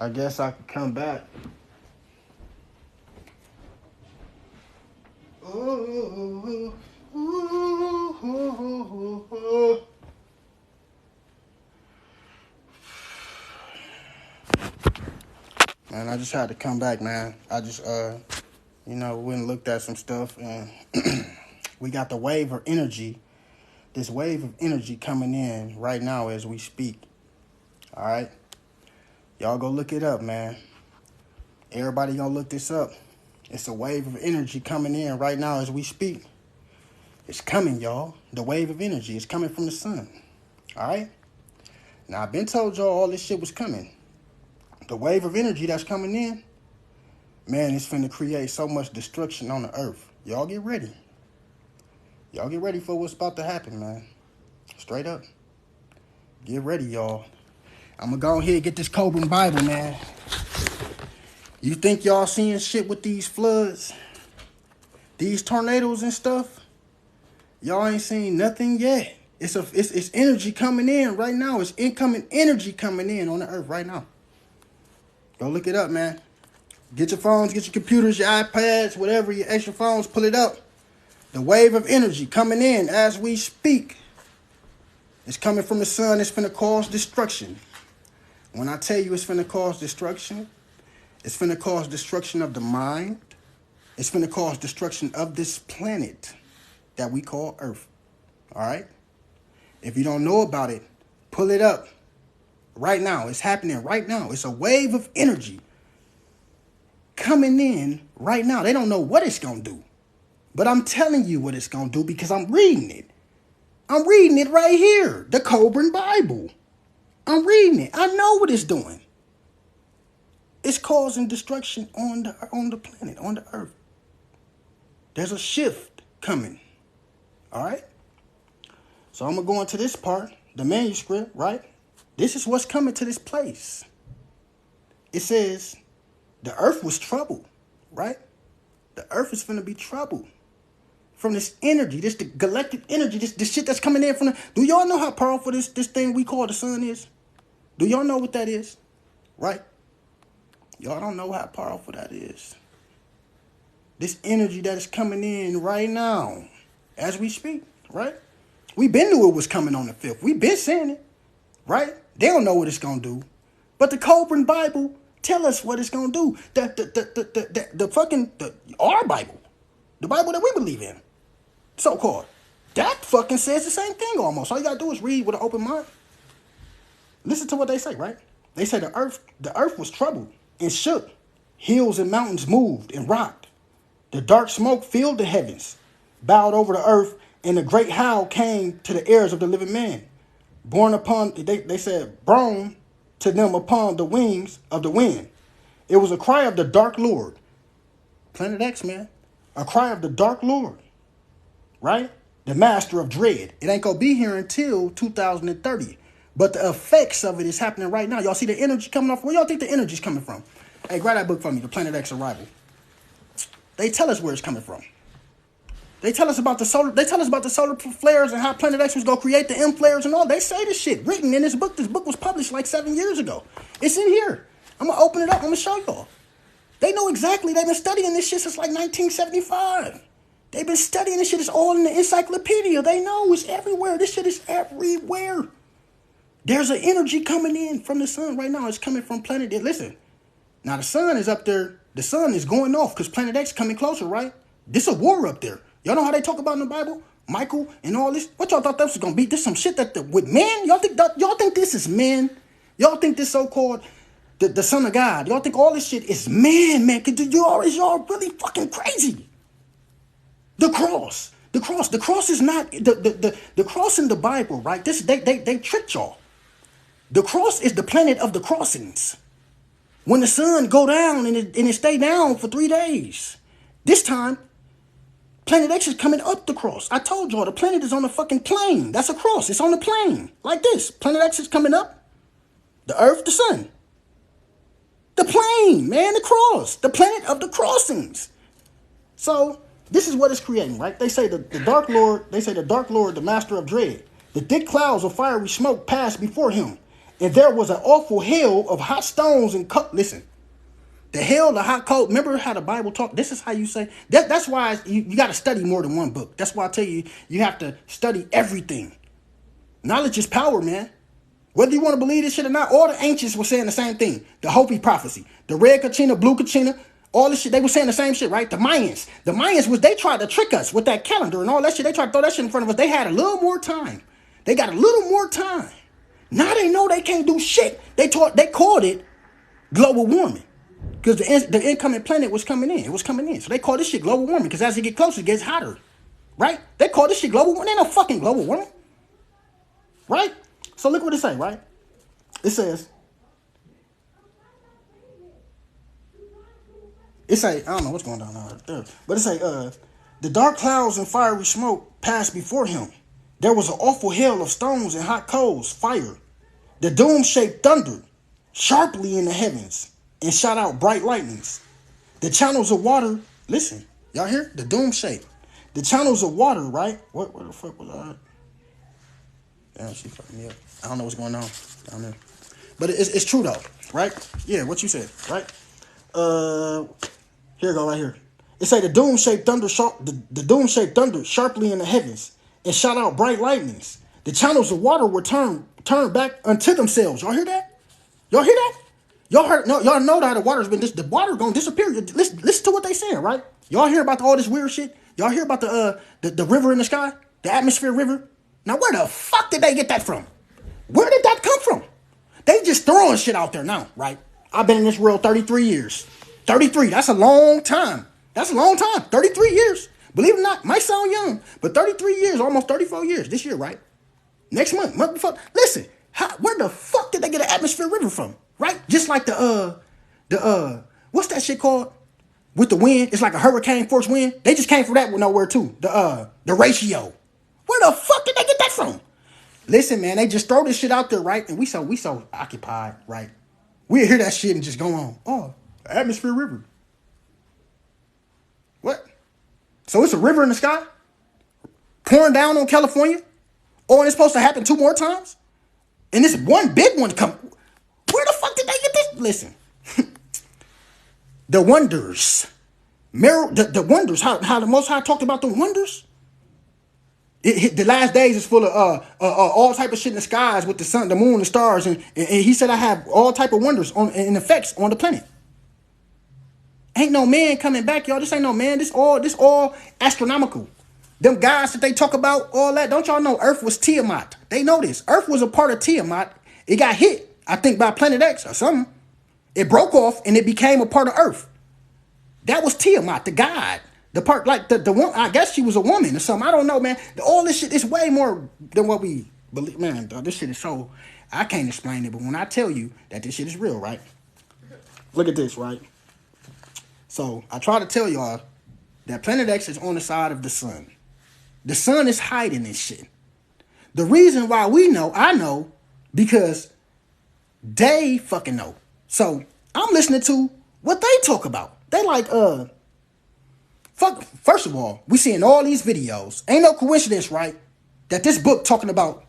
I guess I could come back. Ooh, ooh, ooh, ooh. Man, I just had to come back, man. I just, went and looked at some stuff, and we got the wave of energy, this wave of energy coming in right now as we speak. All right? Y'all go look it up, man. Everybody gonna look this up. It's a wave of energy coming in right now as we speak. It's coming, y'all. The wave of energy is coming from the sun. All right? Now, I've been told y'all all this shit was coming. The wave of energy that's coming in, man, it's finna create so much destruction on the earth. Y'all get ready. Y'all get ready for what's about to happen, man. Straight up. Get ready, y'all. I'm gonna go ahead and get this Coburn Bible, man. You think y'all seeing shit with these floods, these tornadoes and stuff? Y'all ain't seen nothing yet. It's energy coming in right now. It's incoming energy coming in on the earth right now. Go look it up, man. Get your phones, get your computers, your iPads, whatever, your extra phones, pull it up. The wave of energy coming in as we speak. It's coming from the sun. It's finna cause destruction. When I tell you it's finna cause destruction, it's finna cause destruction of the mind. It's finna cause destruction of this planet that we call Earth. All right? If you don't know about it, pull it up. Right now. It's happening right now. It's a wave of energy coming in right now. They don't know what it's going to do. But I'm telling you what it's going to do because I'm reading it. I'm reading it right here. The Coburn Bible. I'm reading it. I know what it's doing. It's causing destruction on the planet, on the earth. There's a shift coming. All right? So I'm going to go into this part, the manuscript, right? This is what's coming to this place. It says, the earth was troubled, right? The earth is going to be troubled from this energy, this the galactic energy, this shit that's coming in from the... Do y'all know how powerful this thing we call the sun is? Do y'all know what that is? Right? Y'all don't know how powerful that is. This energy that is coming in right now as we speak, right? We been knew it was coming on the 5th. We been saying it, right? They don't know what it's going to do. But the Coburn Bible tell us what it's going to do. Our Bible, the Bible that we believe in, so-called, that fucking says the same thing almost. All you got to do is read with an open mind. Listen to what they say, right? They say the earth was troubled and shook. Hills and mountains moved and rocked. The dark smoke filled the heavens, bowed over the earth, and a great howl came to the ears of the living man. Borne upon, they said, blown to them upon the wings of the wind. It was a cry of the Dark Lord. Planet X, man. A cry of the Dark Lord. Right? The master of dread. It ain't going to be here until 2030. But the effects of it is happening right now. Y'all see the energy coming off? Where y'all think the energy's coming from? Hey, grab that book for me, The Planet X Arrival. They tell us where it's coming from. They tell us about the solar flares and how Planet X was going to create the M flares and all. They say this shit written in this book. This book was published like 7 years ago. It's in here. I'm going to open it up. I'm going to show y'all. They know exactly. They've been studying this shit since like 1975. They've been studying this shit. It's all in the encyclopedia. They know it's everywhere. This shit is everywhere. There's an energy coming in from the sun right now. It's coming from Planet X. Listen, now the sun is up there. The sun is going off because Planet X coming closer, right? This a war up there. Y'all know how they talk about in the Bible? Michael and all this. What y'all thought that was going to be? This some shit with men? Y'all think this is men? Y'all think this so-called the son of God? Y'all think all this shit is man? Y'all really fucking crazy. The cross is not the cross in the Bible, right? They tricked y'all. The cross is the planet of the crossings. When the sun go down and it stay down for 3 days. This time, Planet X is coming up the cross. I told y'all the planet is on the fucking plane. That's a cross. It's on the plane. Like this. Planet X is coming up. The earth, the sun. The plane, man, the cross. The planet of the crossings. So, this is what it's creating, right? They say the Dark Lord, the master of dread. The thick clouds of fiery smoke passed before him, And there was an awful hail of hot stones and listen, the hail, the hot cold. Remember how the Bible talk? This is how you say that. That's why you got to study more than one book. That's why I tell you, you have to study everything. Knowledge is power, man. Whether you want to believe this shit or not, all the ancients were saying the same thing. The Hopi prophecy, the red Kachina, blue Kachina, all this shit, they were saying the same shit, right? The Mayans was, they tried to trick us with that calendar and all that shit. They tried to throw that shit in front of us. They had a little more time. They got a little more time. Now they know they can't do shit. They called it global warming because the incoming planet was coming in. It was coming in. So they call this shit global warming because as it get closer, it gets hotter, right? They call this shit global warming. Ain't no fucking global warming, right? So look what it say, right? It says, I don't know what's going on out there, but it say, the dark clouds and fiery smoke passed before him. There was an awful hail of stones and hot coals, fire. The doom-shaped thundered sharply in the heavens and shot out bright lightnings. The channels of water, listen, y'all hear? The doom-shaped. The channels of water, right? Where the fuck was I? Damn, she fucked me up. I don't know what's going on down there. But it's true though, right? Yeah, what you said, right? Here you go, right here. It say the doom-shaped thunder sharply in the heavens and shot out bright lightnings. The channels of water were turned back unto themselves. Y'all hear that? Y'all hear that? Y'all know that the water gonna disappear. Listen to what they saying, right? Y'all hear about all this weird shit? Y'all hear about the river in the sky? The atmosphere river? Now where the fuck did they get that from? Where did that come from? They just throwing shit out there now, right? I've been in this world 33 years. 33, that's a long time. That's a long time. 33 years. Believe it or not, might sound young, but 33 years, almost 34 years this year, right? Next month, motherfucker. Listen, where the fuck did they get an atmosphere river from? Right? Just like what's that shit called? With the wind, it's like a hurricane force wind. They just came from that with nowhere too. The ratio. Where the fuck did they get that from? Listen, man, they just throw this shit out there, right? And we so occupied, right? We hear that shit and just go on. Oh, atmosphere river. What? So it's a river in the sky? Pouring down on California? Oh, and it's supposed to happen 2 more times? And this one big one come. Where the fuck did they get this? Listen. The wonders. The wonders. How the Most High talked about the wonders? The last days is full of all type of shit in the skies with the sun, the moon, the stars, and he said I have all type of wonders and effects on the planet. Ain't no man coming back, y'all. This ain't no man. This all astronomical. Them guys that they talk about, all that. Don't y'all know Earth was Tiamat? They know this. Earth was a part of Tiamat. It got hit, I think, by Planet X or something. It broke off and it became a part of Earth. That was Tiamat, the god. The part, like the one, I guess she was a woman or something. I don't know, man. All this shit is way more than what we believe. Man, this shit is so, I can't explain it. But when I tell you that this shit is real, right? Look at this, right? So I try to tell y'all that Planet X is on the side of the sun. The sun is hiding this shit. The reason why I know, because they fucking know. So I'm listening to what they talk about. They like, first of all, we seeing all these videos. Ain't no coincidence, right? That this book talking about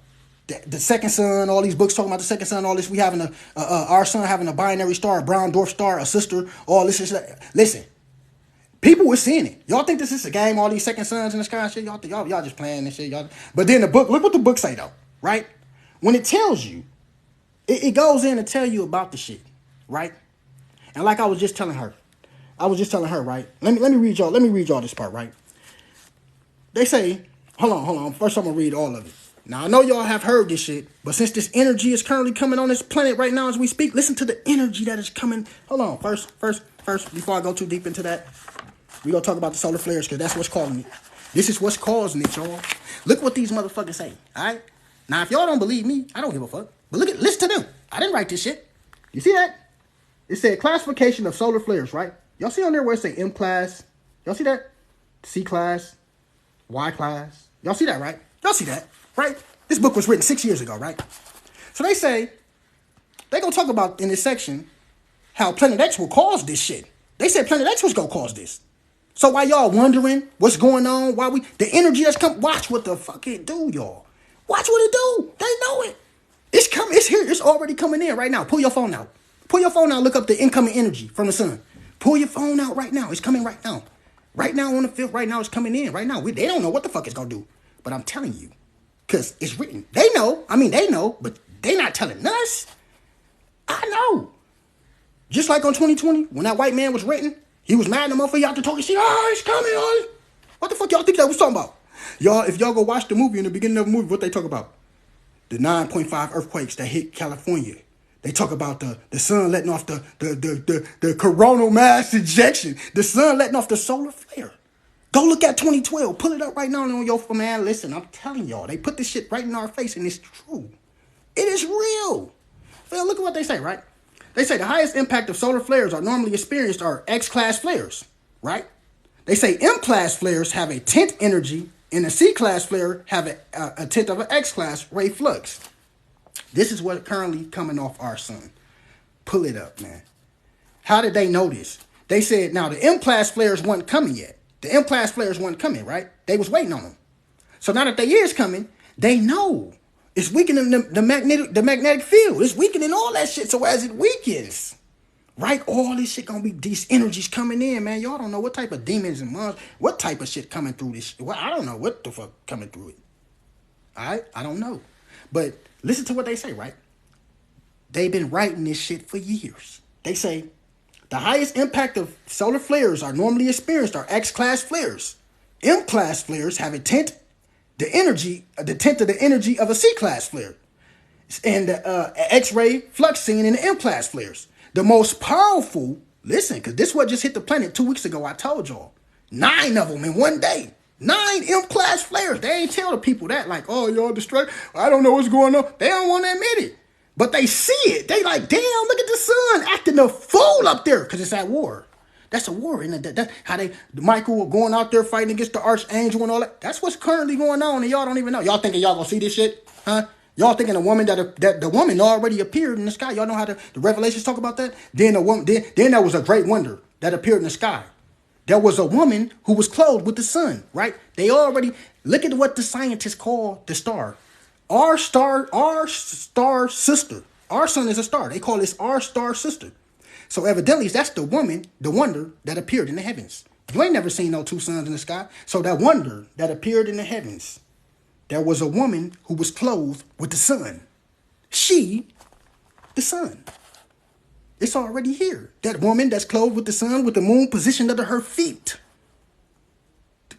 the second son, all these books talking about the second son, all this, we having our son having a binary star, a brown dwarf star, a sister, all this is listen. People were seeing it. Y'all think this is a game, all these second sons in the sky and shit? Y'all think y'all just playing this shit, y'all. But then the book, look what the book say though, right? When it tells you, it goes in to tell you about the shit, right? And like I was just telling her, right? Let me read y'all this part, right? They say, hold on. First I'm gonna read all of it. Now I know y'all have heard this shit, but since this energy is currently coming on this planet right now as we speak, listen to the energy that is coming. Hold on, first, before I go too deep into that, we gonna talk about the solar flares because that's what's causing it. This is what's causing it, y'all. Look what these motherfuckers say, all right? Now, if y'all don't believe me, I don't give a fuck. But listen to them. I didn't write this shit. You see that? It said classification of solar flares, right? Y'all see on there where it say M class? Y'all see that? C class, Y class. Y'all see that, right? Y'all see that, right? This book was written 6 years ago, right? So they say, they gonna talk about in this section how Planet X will cause this shit. They said Planet X was gonna cause this. So while y'all wondering what's going on, the energy that's come, watch what the fuck it do, y'all. Watch what it do. They know it. It's coming. It's here. It's already coming in right now. Pull your phone out. Pull your phone out. Look up the incoming energy from the sun. Pull your phone out right now. It's coming right now. Right now on the field. Right now it's coming in. Right now they don't know what the fuck it's gonna do. But I'm telling you, cause it's written. They know. I mean, they know, but they not telling us. I know. Just like on 2020, when that white man was written, he was mad at the motherfucker out there talking shit. Oh, it's coming. Oh. What the fuck y'all think that was talking about? Y'all, if y'all go watch the movie, in the beginning of the movie, what they talk about? The 9.5 earthquakes that hit California. They talk about the sun letting off the coronal mass ejection. The sun letting off the solar flare. Go look at 2012. Pull it up right now on your man. Listen, I'm telling y'all, they put this shit right in our face, and it's true. It is real. Well, look at what they say, right? They say the highest impact of solar flares are normally experienced are X-class flares, right? They say M-class flares have a 10th energy, and a C-class flare have a 10th of an X-class ray flux. This is what currently coming off our sun. Pull it up, man. How did they know this? They said, now the M-class flares weren't coming yet. The M-class flares weren't coming, right? They was waiting on them. So now that they is coming, they know. It's weakening the magnetic field. It's weakening all that shit. So as it weakens, right, all this shit gonna be, these energies coming in, man. Y'all don't know what type of demons and monsters, what type of shit coming through this. Well, I don't know what the fuck coming through it. All right, I don't know. But listen to what they say, right? They've been writing this shit for years. They say the highest impact of solar flares are normally experienced are X-class flares. M-class flares have a 10th the 10th of the energy of a C-class flare. And the X-ray flux seen in the M-class flares. The most powerful, listen, because this what just hit the planet 2 weeks ago, I told y'all. 9 of them in one day. 9 M-class flares. They ain't tell the people that, like, oh, y'all distracted. I don't know what's going on. They don't want to admit it. But they see it. They like, damn, look at the sun acting a fool up there. Because it's at war. That's a war. And that's how Michael going out there fighting against the archangel and all that. That's what's currently going on, and y'all don't even know. Y'all thinking y'all gonna see this shit? Huh? Y'all thinking a woman that the woman already appeared in the sky. Y'all know how the Revelations talk about that? Then a woman, then there was a great wonder that appeared in the sky. There was a woman who was clothed with the sun, right? They already, look at what the scientists call the star. Our star sister. Our sun is a star. They call this our star sister. So evidently, that's the woman, the wonder that appeared in the heavens. You ain't never seen no 2 suns in the sky. So that wonder that appeared in the heavens, there was a woman who was clothed with the sun. She, the sun. It's already here. That woman that's clothed with the sun, with the moon positioned under her feet.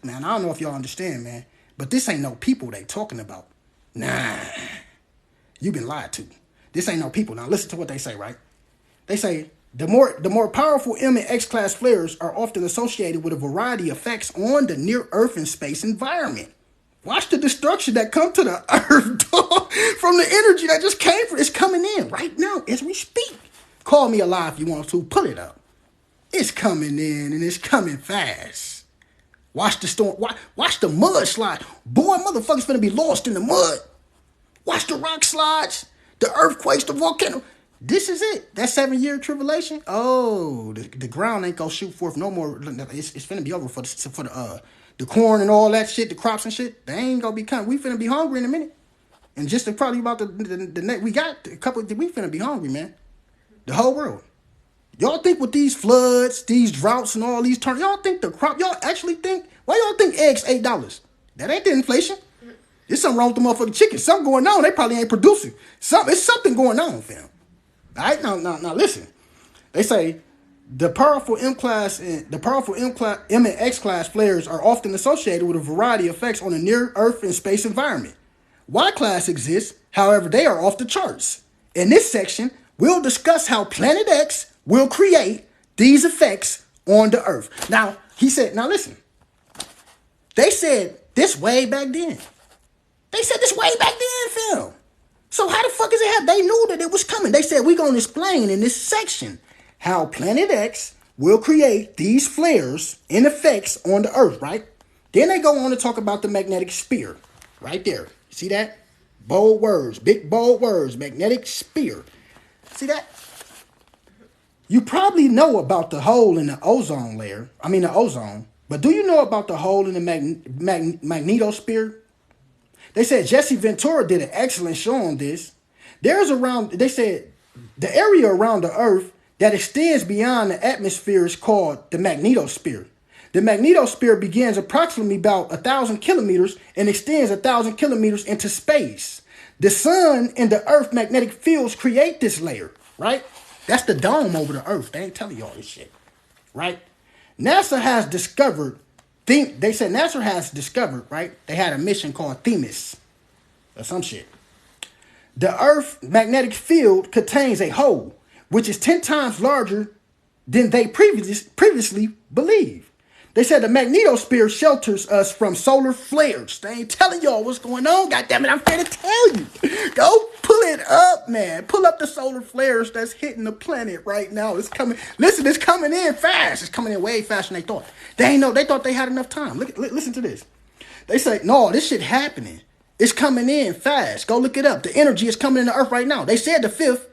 Man, I don't know if y'all understand, man. But this ain't no people they talking about. Nah. You've been lied to. This ain't no people. Now listen to what they say, right? They say, the more powerful M and X-class flares are often associated with a variety of effects on the near-Earth and space environment. Watch the destruction that come to the Earth, dog, from the energy that just came from. It's coming in right now as we speak. Call me alive if you want to. Pull it up. It's coming in and it's coming fast. Watch the storm. Watch the mud slide. Boy, motherfuckers finna be lost in the mud. Watch the rock slides, the earthquakes, the volcano. This is it. That 7-year tribulation. Oh, the ground ain't gonna shoot forth no more. It's finna be over for the corn and all that shit, the crops and shit. They ain't gonna be coming. We finna be hungry in a minute. And just probably about the next, we got a couple. We finna be hungry, man. The whole world. Y'all think with these floods, these droughts, and all these turns, y'all think the crop? Y'all actually think? Why y'all think eggs $8? That ain't the inflation. There's something wrong with the motherfucking chicken. Something going on. They probably ain't producing. It's something going on, fam. All right, now listen. They say the powerful M and X class flares are often associated with a variety of effects on the near Earth and space environment. Y class exists, however, they are off the charts. In this section, we'll discuss how Planet X will create these effects on the Earth. Now, he said, now listen. They said this way back then. They said this way back then, Phil. So how the fuck is it? They knew that it was coming. They said we're going to explain in this section how Planet X will create these flares and effects on the Earth, right? Then they go on to talk about the magnetic sphere. Right there. See that? Bold words. Big bold words. Magnetic sphere. See that? You probably know about the hole in the ozone layer. I mean the ozone. But do you know about the hole in the magnetosphere? They said Jesse Ventura did an excellent show on this. They said, the area around the Earth that extends beyond the atmosphere is called the magnetosphere. The magnetosphere begins approximately about 1,000 kilometers and extends 1,000 kilometers into space. The sun and the Earth magnetic fields create this layer, right? That's the dome over the Earth. They ain't telling you all this shit, right? NASA has discovered, right? They had a mission called Themis or some shit. The Earth magnetic field contains a hole, which is 10 times larger than they previously believed. They said the magnetosphere shelters us from solar flares. They ain't telling y'all what's going on. God damn it, I'm here to tell you. Go pull it up, man. Pull up the solar flares that's hitting the planet right now. It's coming. Listen, it's coming in fast. It's coming in way faster than they thought. They thought they had enough time. Listen to this. They say, no, this shit happening. It's coming in fast. Go look it up. The energy is coming in the Earth right now. They said the 5th.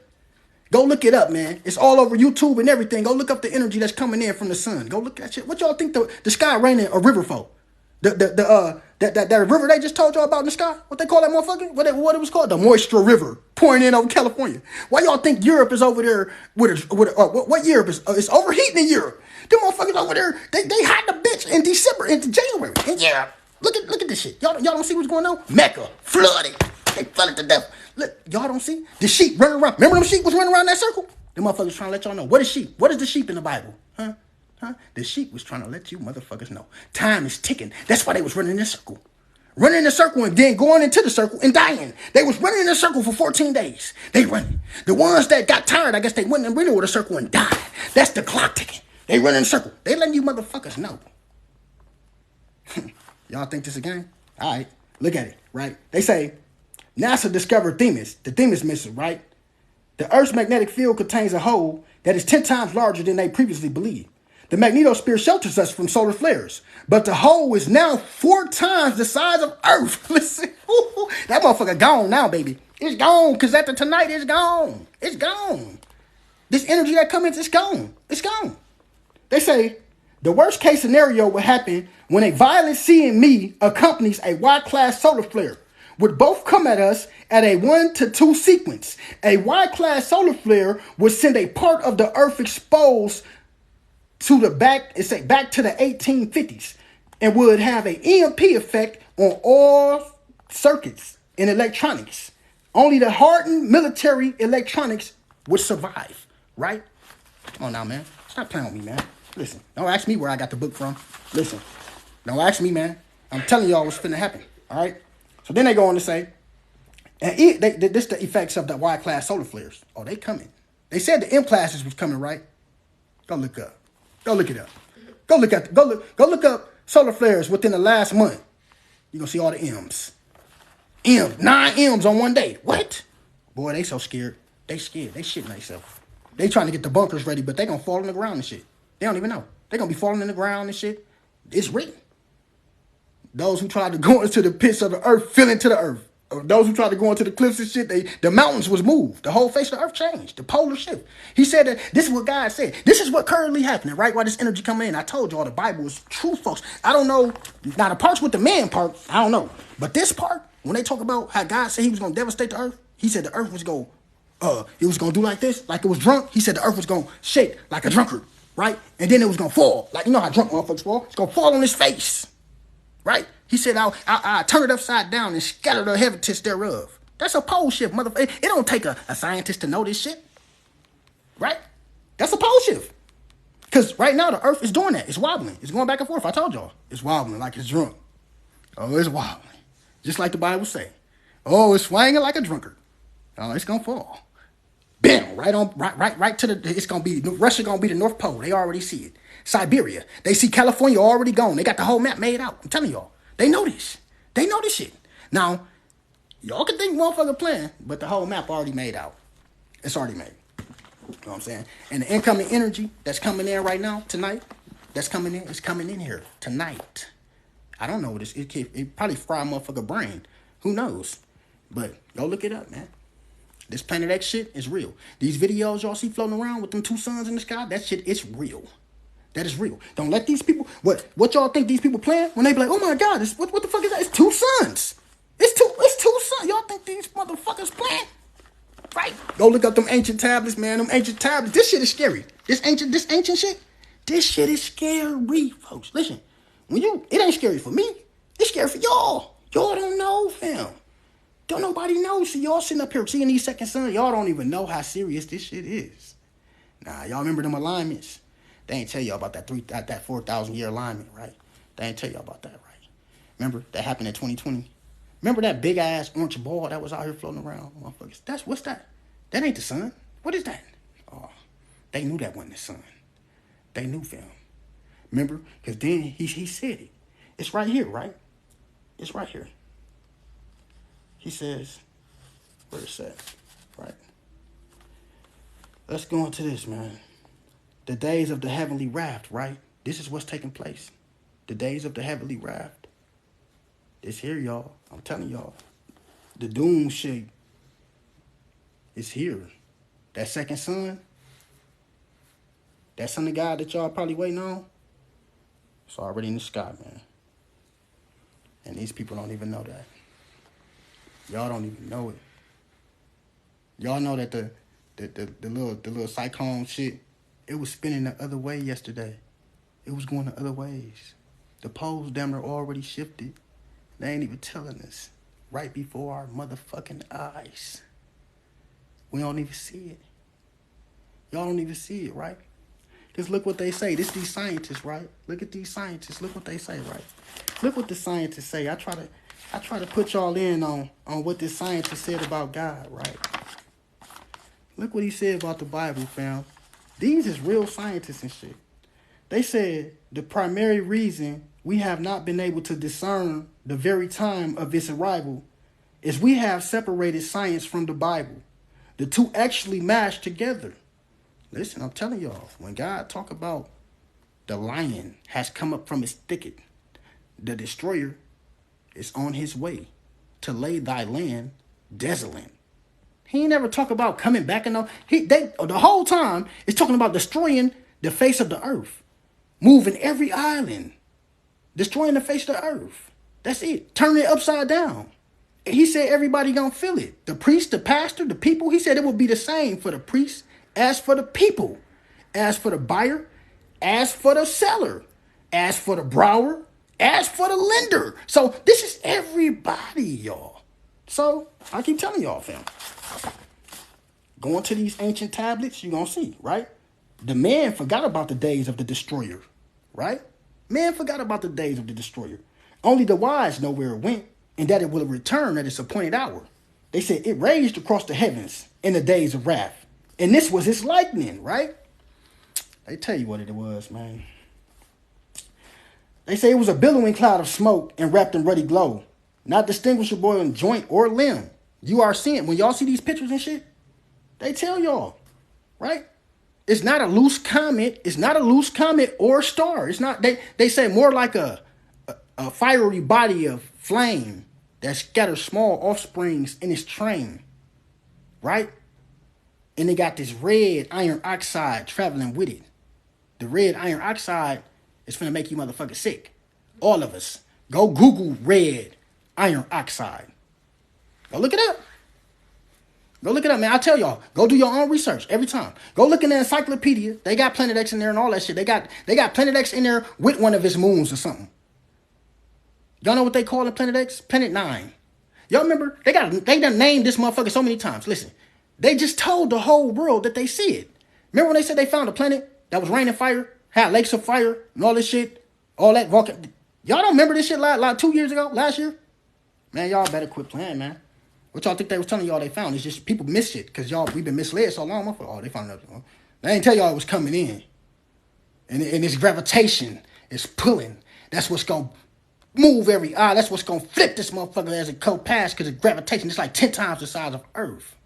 Go look it up, man. It's all over YouTube and everything. Go look up the energy that's coming in from the sun. Go look at that shit. What y'all think the sky raining a river for? That river they just told y'all about in the sky? What they call that motherfucker? What it was called? The Moisture River pouring in over California. Why y'all think Europe is over there what Europe is? It's overheating in Europe. Them motherfuckers over there, they hot the bitch in December into January. And yeah, look at this shit. Y'all don't see what's going on? Mecca flooded. They flooded to death. Look, y'all don't see? The sheep running around. Remember them sheep was running around that circle? The motherfuckers trying to let y'all know. What is sheep? What is the sheep in the Bible? Huh? The sheep was trying to let you motherfuckers know. Time is ticking. That's why they was running in a circle. Running in a circle and then going into the circle and dying. They was running in a circle for 14 days. They running. The ones that got tired, I guess they went and ran with a circle and died. That's the clock ticking. They run in a circle. They letting you motherfuckers know. Y'all think this a game? All right. Look at it, right? They say NASA discovered Themis, the Themis mission, right? The Earth's magnetic field contains a hole that is 10 times larger than they previously believed. The magnetosphere shelters us from solar flares, but the hole is now 4 times the size of Earth. Listen, that motherfucker gone now, baby. It's gone, because after tonight, it's gone. It's gone. This energy that comes in, it's gone. It's gone. They say the worst case scenario would happen when a violent CME accompanies a Y-class solar flare, would both come at us at a 1 to 2 sequence. A Y-class solar flare would send a part of the Earth exposed to the back to the 1850s and would have an EMP effect on all circuits and electronics. Only the hardened military electronics would survive, right? Come on now, man. Stop playing with me, man. Listen, don't ask me where I got the book from. Listen, don't ask me, man. I'm telling y'all what's finna happen, all right? So then they go on to say, and this the effects of the Y-class solar flares. Oh, they coming. They said the M-classes was coming, right? Go look up. Go look it up. Go look up solar flares within the last month. You're gonna see all the M's. 9 M's on one day. What? Boy, they so scared. They scared. They shitting themselves. They trying to get the bunkers ready, but they gonna fall in the ground and shit. They don't even know. They gonna be falling in the ground and shit. It's written. Those who tried to go into the pits of the earth fell into the earth. Those who tried to go into the cliffs and shit, the mountains was moved. The whole face of the earth changed. The polar shift. He said that this is what God said. This is what currently happening, right? Why this energy coming in. I told y'all the Bible is true, folks. I don't know. Now the parts with the man part, I don't know. But this part, when they talk about how God said he was going to devastate the earth, he said the earth was going it was going to do like this, like it was drunk. He said the earth was going to shake like a drunkard, right? And then it was going to fall. Like, you know how drunk motherfuckers fall? It's going to fall on his face, right? He said, I'll turn it upside down and scatter the heaviness thereof. That's a pole shift, motherfucker. It don't take a scientist to know this shit, right? That's a pole shift. Because right now, the earth is doing that. It's wobbling. It's going back and forth. I told y'all. It's wobbling like it's drunk. Oh, it's wobbling. Just like the Bible say. Oh, it's swinging like a drunkard. Oh, it's going to fall. Bam! Right to the, it's going to be, Russia going to be the North Pole. They already see it. Siberia. They see California already gone. They got the whole map made out. I'm telling y'all. They know this. They know this shit. Now, y'all can think motherfucker playing, but the whole map already made out. It's already made. You know what I'm saying? And the incoming energy that's coming in right now, tonight, that's coming in, it's coming in here tonight. I don't know what this, it probably fry a motherfucker brain. Who knows? But go look it up, man. This Planet X shit is real. These videos y'all see floating around with them 2 suns in the sky, that shit is real. That is real. Don't let these people, what y'all think these people playing? When they be like, oh my God, what the fuck is that? It's 2 suns. It's two suns. Y'all think these motherfuckers playing? Right. Go look up them ancient tablets, man. Them ancient tablets. This shit is scary. This ancient shit. This shit is scary, folks. Listen, it ain't scary for me. It's scary for y'all. Y'all don't know, fam. Don't nobody know. See, y'all sitting up here seeing these second sons. Y'all don't even know how serious this shit is. Nah, y'all remember them alignments? They ain't tell y'all about that 4,000 year alignment, right? They ain't tell y'all about that, right? Remember that happened in 2020. Remember that big ass orange ball that was out here floating around, motherfuckers? What's that? That ain't the sun. What is that? Oh, they knew that wasn't the sun. They knew, fam. Remember? Because then he said it. It's right here, right? It's right here. He says, where is that? Right. Let's go into this, man. The days of the heavenly raft, right? This is what's taking place. The days of the heavenly raft. It's here, y'all. I'm telling y'all. The doom shit is here. That second son, that son of God that y'all probably waiting on, it's already in the sky, man. And these people don't even know that. Y'all don't even know it. Y'all know that the little cyclone shit, it was spinning the other way yesterday. It was going the other ways. The poles damn near already shifted. They ain't even telling us right before our motherfucking eyes. We don't even see it. Y'all don't even see it, right? Because look what they say. These scientists, right? Look at these scientists. Look what they say, right? Look what the scientists say. I try to put y'all in on what this scientist said about God, right? Look what he said about the Bible, fam. These is real scientists and shit. They said the primary reason we have not been able to discern the very time of its arrival is we have separated science from the Bible. The two actually mash together. Listen, I'm telling y'all, when God talk about the lion has come up from his thicket, the destroyer is on his way to lay thy land desolate. He ain't never talk about coming back and all. The whole time is talking about destroying the face of the earth, moving every island, destroying the face of the earth. That's it. Turning it upside down. And he said everybody gonna feel it. The priest, the pastor, the people. He said it would be the same for the priest as for the people, as for the buyer, as for the seller, as for the borrower, as for the lender. So this is everybody, y'all. So I keep telling y'all, fam. Going to these ancient tablets, you're going to see, right? The man forgot about the days of the destroyer, right? Man forgot about the days of the destroyer. Only the wise know where it went and that it will return at its appointed hour. They said it raged across the heavens in the days of wrath. And this was its lightning, right? They tell you what it was, man. They say it was a billowing cloud of smoke and wrapped in ruddy glow, not distinguishable in joint or limb. You are seeing, when y'all see these pictures and shit, they tell y'all, right? It's not a loose comet. It's not a loose comet or star. It's not. They say more like a fiery body of flame that scatters small offsprings in its train, right? And they got this red iron oxide traveling with it. The red iron oxide is finna make you motherfuckers sick. All of us. Go Google red iron oxide. Go look it up. Go look it up, man. I tell y'all, go do your own research every time. Go look in the encyclopedia. They got Planet X in there and all that shit. They got Planet X in there with one of its moons or something. Y'all know what they call it, Planet X? Planet 9. Y'all remember? They done named this motherfucker so many times. Listen, they just told the whole world that they see it. Remember when they said they found a planet that was raining fire, had lakes of fire, and all this shit? All that volcano. Y'all don't remember this shit like 2 years ago, last year? Man, y'all better quit playing, man. What y'all think they was telling y'all they found? It's just people miss shit because we've been misled so long. Oh, they found it. They ain't tell y'all it was coming in. And this gravitation is pulling. That's what's going to move every eye. That's what's going to flip this motherfucker as it go past because of gravitation. It's like 10 times the size of Earth.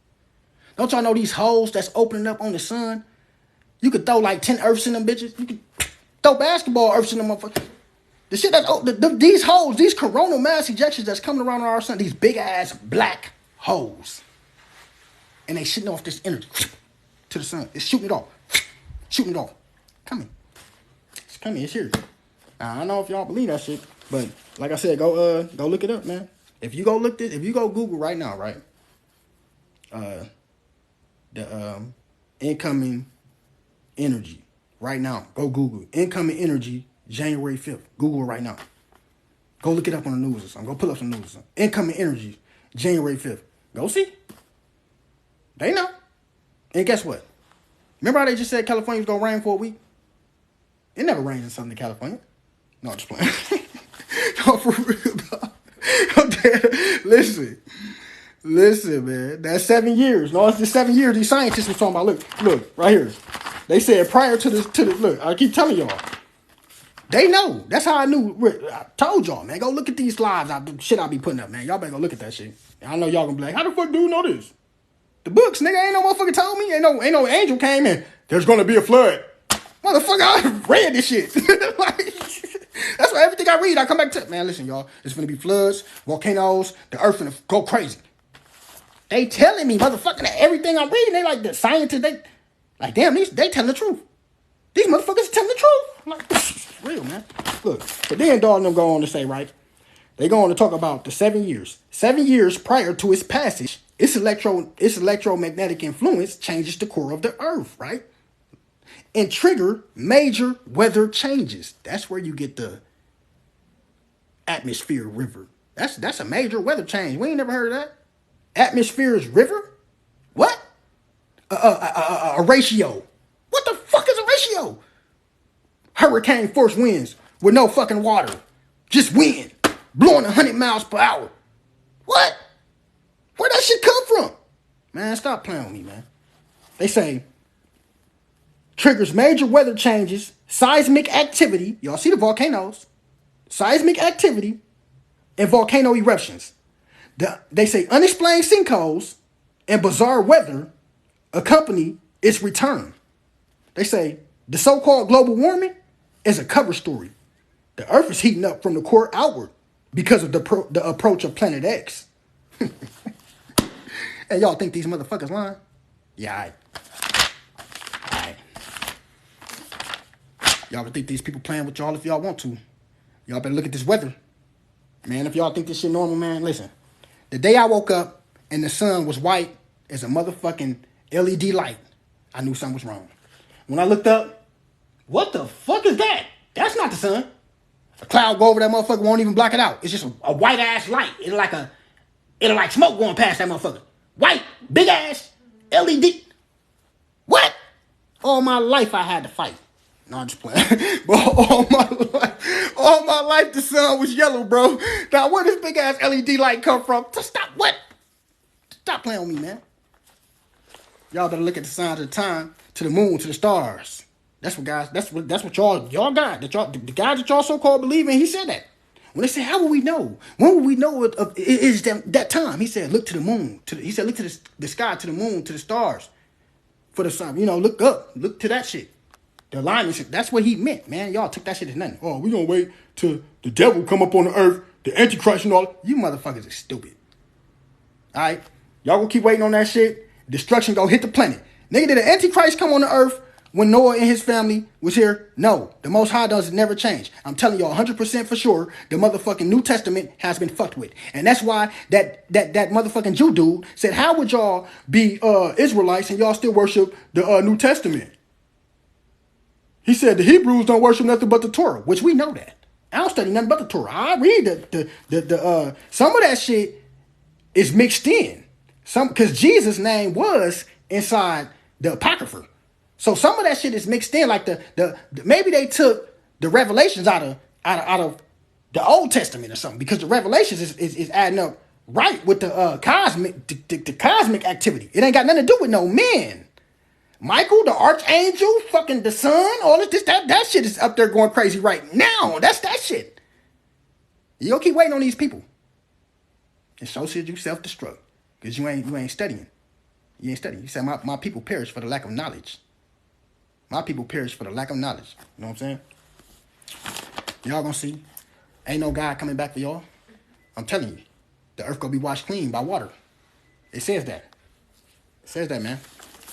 Don't y'all know these holes that's opening up on the sun? You could throw like 10 Earths in them bitches. You could throw basketball Earths in them motherfuckers. The shit these holes, these coronal mass ejections that's coming around on our sun, these big ass black holes. And they shooting off this energy to the sun. It's shooting it off. Shooting it off. Coming. It's coming. It's here. Now, I don't know if y'all believe that shit, but like I said, go look it up, man. If you go Google right now, right? the incoming energy right now. Go Google it. Incoming energy, January 5th. Google it right now. Go look it up on the news or something. Go pull up some news or something. Incoming energy, January 5th. Go see. They know. And guess what? Remember how they just said California was going to rain for a week? It never rains in Southern California. No, I'm just playing. No, for real, dog. I'm dead. Listen, man. That's 7 years. No, it's the 7 years these scientists were talking about. Look, right here. They said prior to this, look, I keep telling y'all. They know. That's how I knew. I told y'all, man. Go look at these slides. Shit I be putting up, man. Y'all better go look at that shit. I know y'all gonna be like, how the fuck do you know this? The books, nigga. Ain't no motherfucker told me. Ain't no angel came in. There's gonna be a flood. Motherfucker, I read this shit. Like, that's why everything I read, I come back to. Man, listen, y'all. It's gonna be floods, volcanoes, the earth gonna go crazy. They telling me, motherfucker, that everything I'm reading, they like the scientists, they like, damn, they telling the truth. These motherfuckers telling the truth. I'm like, real, man. Look, but then dog them go on to say, right? They go on to talk about the 7 years. 7 years prior to its passage, its electromagnetic influence changes the core of the earth, right? And trigger major weather changes. That's where you get the atmosphere river. That's a major weather change. We ain't never heard of that. Atmosphere's river? What? A ratio. What the fuck is a ratio? Hurricane force winds with no fucking water. Just wind. Blowing 100 miles per hour. What? Where that shit come from? Man, stop playing with me, man. They say, triggers major weather changes, seismic activity. Y'all see the volcanoes. Seismic activity and volcano eruptions. They say unexplained sinkholes and bizarre weather accompany its return. They say the so-called global warming is a cover story. The earth is heating up from the core outward because of the approach of Planet X. And y'all think these motherfuckers lying? Yeah, all right. Y'all can think these people playing with y'all if y'all want to. Y'all better look at this weather. Man, if y'all think this shit normal, man, listen. The day I woke up and the sun was white as a motherfucking LED light, I knew something was wrong. When I looked up, what the fuck is that? That's not the sun. A cloud go over that motherfucker, won't even block it out. It's just a white ass light. It'll like smoke going past that motherfucker. White, big ass, LED. What? All my life I had to fight. No, I'm just playing. But all my life the sun was yellow, bro. Now where this big ass LED light come from? Stop what? Stop playing with me, man. Y'all better look at the signs of the time, to the moon, to the stars. That's what guys. That's what y'all got. The guy that y'all so called believe in. He said that. When they say, how will we know? When will we know it is that time? He said, look to the moon. He said, look to the sky, to the moon, to the stars. For the sun, look up. Look to that shit. The alignment, that's what he meant, man. Y'all took that shit as nothing. Oh, we gonna wait till the devil come up on the earth, the Antichrist and all. You motherfuckers are stupid. All right? Y'all gonna keep waiting on that shit. Destruction gonna hit the planet. Nigga, did the Antichrist come on the earth when Noah and his family was here? No. The Most High does never change. I'm telling y'all 100% for sure, the motherfucking New Testament has been fucked with. And that's why that motherfucking Jew dude said, how would y'all be Israelites and y'all still worship the New Testament? He said the Hebrews don't worship nothing but the Torah, which we know that. I don't study nothing but the Torah. I read the some of that shit is mixed in. Because Jesus' name was inside the Apocrypha. So some of that shit is mixed in, like maybe they took the revelations out of the Old Testament or something, because the revelations is adding up right with the cosmic activity. It ain't got nothing to do with no men. Michael, the archangel, fucking the sun, all this, that shit is up there going crazy right now. That's that shit. You don't keep waiting on these people. And so should you self-destruct. Because you ain't studying. You ain't studying. You said my people perish for the lack of knowledge. My people perish for the lack of knowledge. You know what I'm saying? Y'all gonna see. Ain't no God coming back for y'all. I'm telling you. The earth gonna be washed clean by water. It says that. It says that, man.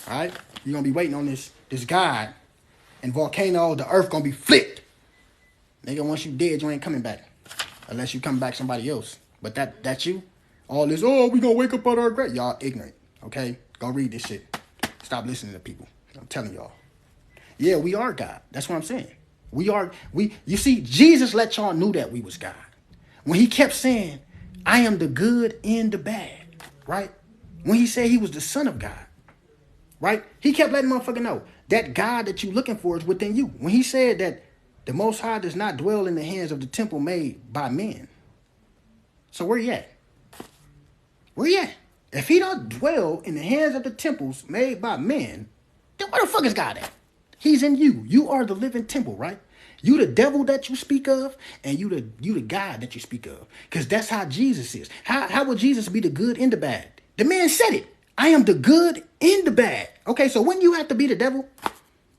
All right? You're going to be waiting on this God and volcano. The earth going to be flipped. Nigga, once you dead, you ain't coming back. Unless you come back somebody else. But that's you. All this, we going to wake up out our grave. Y'all ignorant. Okay? Go read this shit. Stop listening to people. I'm telling y'all. Yeah, we are God. That's what I'm saying. You see, Jesus let y'all know that we was God. When he kept saying, I am the good and the bad, right? When he said he was the son of God, right? He kept letting motherfucker know that God that you looking for is within you. When he said that the Most High does not dwell in the hands of the temple made by men. So where you at? Where you at? If he don't dwell in the hands of the temples made by men, then where the fuck is God at? He's in you. You are the living temple, right? You the devil that you speak of, and you the God that you speak of. Because that's how Jesus is. How would Jesus be the good and the bad? The man said it. I am the good and the bad. Okay, so when you have to be the devil,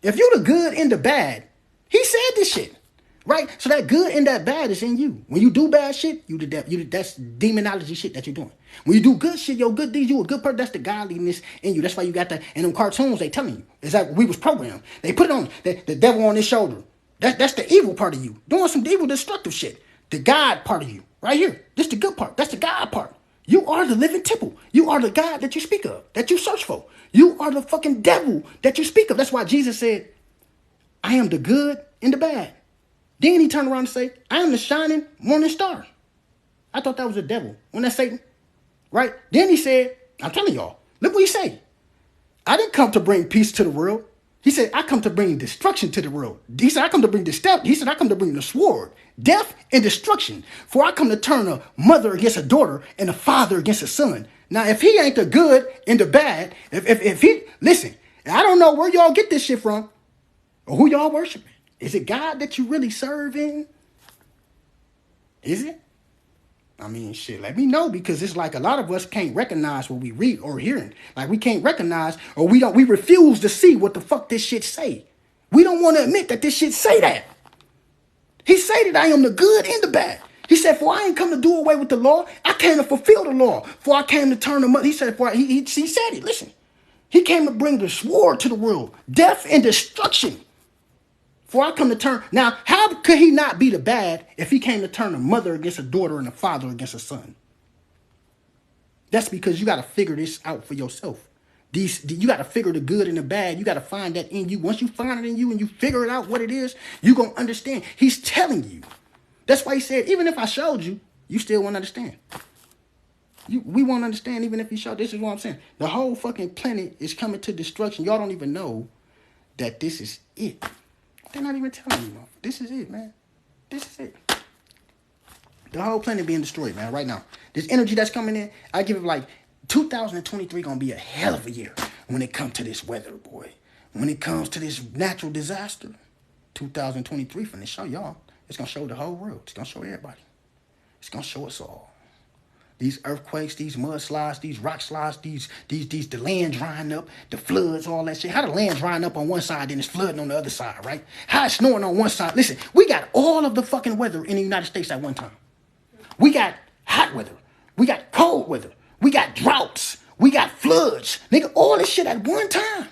if you the good and the bad, he said this shit. Right? So that good and that bad is in you. When you do bad shit, you the devil. That's demonology shit that you're doing. When you do good shit, your good deeds, you a good person. That's the godliness in you. That's why you got that. In them cartoons, they telling you. It's like we was programmed. They put it on the devil on his shoulder. That's the evil part of you. Doing some evil, destructive shit. The God part of you. Right here. This the good part. That's the God part. You are the living temple. You are the God that you speak of, that you search for. You are the fucking devil that you speak of. That's why Jesus said, I am the good and the bad. Then he turned around and say, I am the shining morning star. I thought that was the devil. When that's Satan. Right? Then he said, I'm telling y'all, look what he said. I didn't come to bring peace to the world. He said, I come to bring destruction to the world. He said, I come to bring He said, I come to bring the sword, death and destruction. For I come to turn a mother against a daughter and a father against a son. Now, if he ain't the good and the bad, if he, listen, I don't know where y'all get this shit from or who y'all worshiping. Is it God that you really serving? Is it? I mean, shit, let me know, because it's like a lot of us can't recognize what we read or hearing. Like we can't recognize, or we refuse to see what the fuck this shit say. We don't want to admit that this shit say that. He said that I am the good and the bad. He said, for I ain't come to do away with the law. I came to fulfill the law. For I came to turn the money. He said, he said it, listen. He came to bring the sword to the world, death and destruction. For I come to turn. Now, how could he not be the bad if he came to turn a mother against a daughter and a father against a son? That's because you got to figure this out for yourself. You got to figure the good and the bad. You got to find that in you. Once you find it in you and you figure it out what it is, you're going to understand. He's telling you. That's why he said, even if I showed you, you still won't understand. We won't understand even if he showed. This is what I'm saying. The whole fucking planet is coming to destruction. Y'all don't even know that this is it. They're not even telling you, this is it, man. This is it. The whole planet being destroyed, man, right now. This energy that's coming in, I give it like 2023 gonna be a hell of a year when it comes to this weather, boy. When it comes to this natural disaster, 2023 finna show y'all. It's gonna show the whole world. It's gonna show everybody. It's gonna show us all. These earthquakes, these mudslides, these rock slides, the land drying up, the floods, all that shit. How the land drying up on one side, then it's flooding on the other side, right? How it's snowing on one side. Listen, we got all of the fucking weather in the United States at one time. We got hot weather. We got cold weather. We got droughts. We got floods. Nigga, all this shit at one time.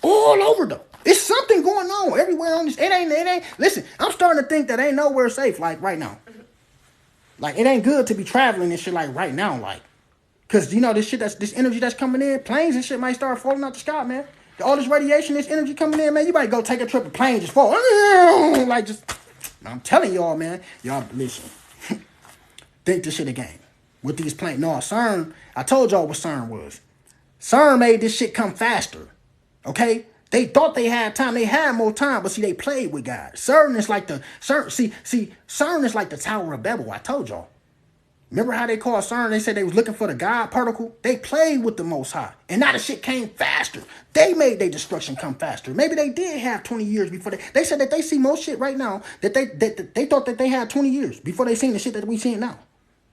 All over though. It's something going on everywhere on this. It ain't. Listen, I'm starting to think that ain't nowhere safe like right now. Like, it ain't good to be traveling and shit like right now, like. Because, you know, this energy that's coming in, planes and shit might start falling out the sky, man. All this radiation, this energy coming in, man, you might go take a trip, a plane just fall. Like, just, I'm telling y'all, man. Y'all, listen. Think this shit a game. With these planes. No, CERN, I told y'all what CERN was. CERN made this shit come faster. Okay? They thought they had time. They had more time, but see, they played with God. CERN is like CERN is like the Tower of Babel. I told y'all. Remember how they called CERN? They said they was looking for the God particle. They played with the Most High, and now the shit came faster. They made their destruction come faster. Maybe they did have 20 years before they said that they see more shit right now that they thought that they had 20 years before they seen the shit that we seeing now.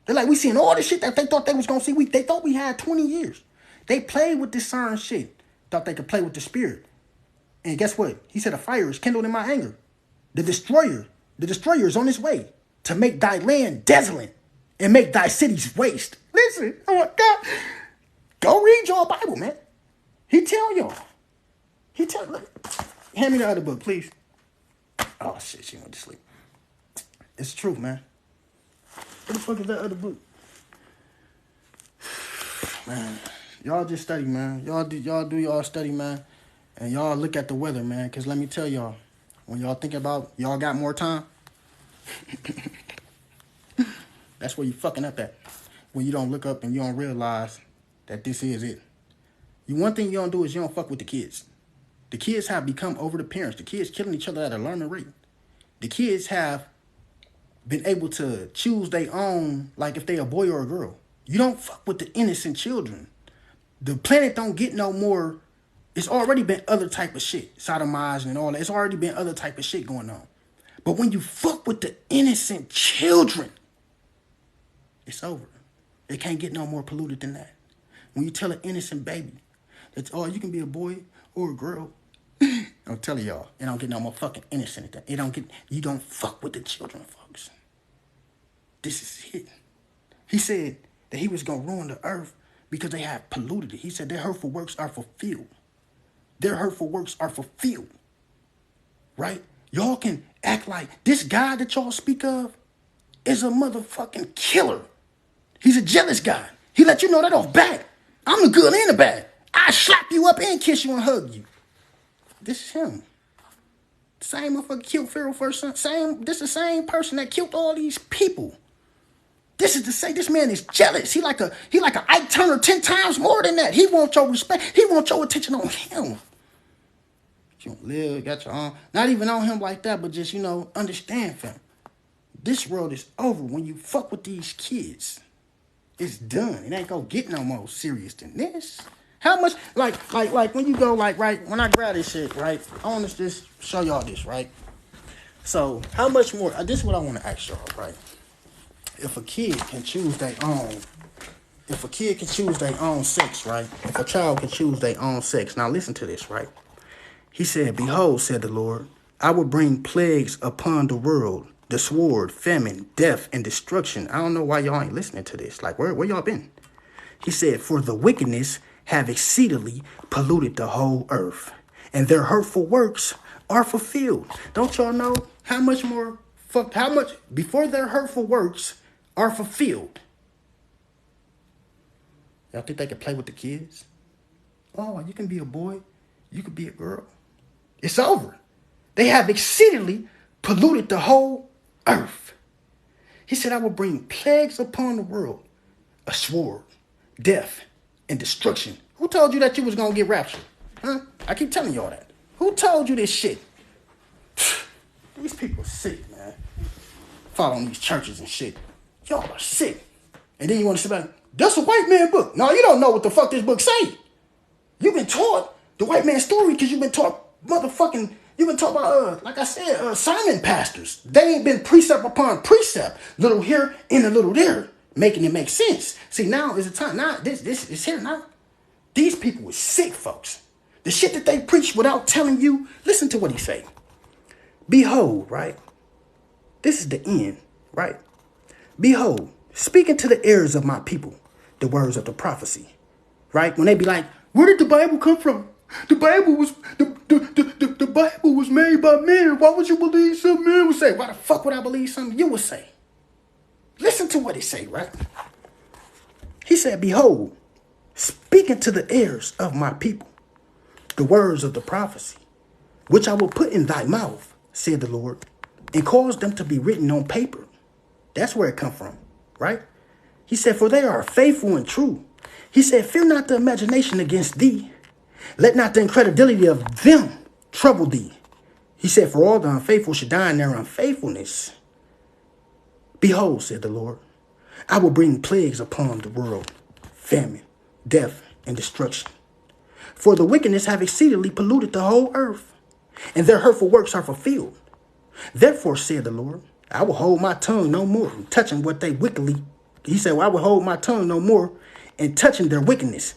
They're like, we seeing all the shit that they thought they was gonna see. They thought we had 20 years. They played with this CERN shit. Thought they could play with the spirit. And guess what? He said, a fire is kindled in my anger. The destroyer is on his way to make thy land desolate and make thy cities waste. Listen, oh my God. Go read your Bible, man. He tell y'all. Look, hand me the other book, please. Oh, shit, she went to sleep. It's the truth, man. What the fuck is that other book? Man, Y'all just study, man. Y'all do y'all study, man. And y'all look at the weather, man. Because let me tell y'all, when y'all think about y'all got more time, that's where you fucking up at. When you don't look up and you don't realize that this is it. One thing you don't do is you don't fuck with the kids. The kids have become over the parents. The kids killing each other at a alarming rate. The kids have been able to choose their own, like if they a boy or a girl. You don't fuck with the innocent children. The planet don't get no more. It's already been other type of shit, sodomizing and all that. It's already been other type of shit going on. But when you fuck with the innocent children, it's over. It can't get no more polluted than that. When you tell an innocent baby that, oh, you can be a boy or a girl, I'm telling y'all, it don't get no more fucking innocent than that. You don't fuck with the children, folks. This is it. He said that he was going to ruin the earth because they have polluted it. He said their hurtful works are fulfilled. Their hurtful works are fulfilled. Right? Y'all can act like this guy that y'all speak of is a motherfucking killer. He's a jealous guy. He let you know that off back. I'm the good and the bad. I slap you up and kiss you and hug you. This is him. Same motherfucker killed Pharaoh first son. This is the same person that killed all these people. This is to say this man is jealous. He like a Ike Turner 10 times more than that. He wants your respect. He wants your attention on him. You don't live, got your own. Not even on him like that, but just, understand, fam. This world is over when you fuck with these kids. It's done. It ain't gonna get no more serious than this. How much, like when you go, right, when I grab this shit, right, I want to just show y'all this, right? So, how much more, this is what I want to ask y'all, right? If a kid can choose their own sex, right? If a child can choose their own sex. Now, listen to this, right? He said, behold, said the Lord, I will bring plagues upon the world, the sword, famine, death, and destruction. I don't know why y'all ain't listening to this. Like, where y'all been? He said, for the wickedness have exceedingly polluted the whole earth, and their hurtful works are fulfilled. Don't y'all know how much before their hurtful works are fulfilled? Y'all think they can play with the kids? Oh, you can be a boy. You could be a girl. It's over. They have exceedingly polluted the whole earth. He said, I will bring plagues upon the world, a sword, death, and destruction. Who told you that you was going to get raptured? Huh? I keep telling y'all that. Who told you this shit? These people are sick, man. Following these churches and shit. Y'all are sick. And then you want to sit back, that's a white man book. No, you don't know what the fuck this book say. You've been taught the white man's story because you've been taught about, like I said, sermon pastors. They ain't been precept upon precept. Little here and a little there. Making it make sense. See, now is the time. Now, this is here now. These people were sick, folks. The shit that they preach without telling you, listen to what he say. Behold, right? This is the end, right? Behold, speaking to the heirs of my people, the words of the prophecy, right? When they be like, where did the Bible come from? The Bible was made by men. Why would you believe some men would say? Why the fuck would I believe something you would say? Listen to what he say, right? He said, behold, speaking to the heirs of my people, the words of the prophecy, which I will put in thy mouth, said the Lord, and cause them to be written on paper. That's where it come from, right? He said, for they are faithful and true. He said, fear not the imagination against thee. Let not the incredulity of them trouble thee. He said, for all the unfaithful should die in their unfaithfulness. Behold, said the Lord, I will bring plagues upon the world, famine, death, and destruction. For the wickedness have exceedingly polluted the whole earth, and their hurtful works are fulfilled. Therefore, said the Lord, I will hold my tongue no more from touching what they wickedly. He said, well, I will hold my tongue no more in touching their wickedness,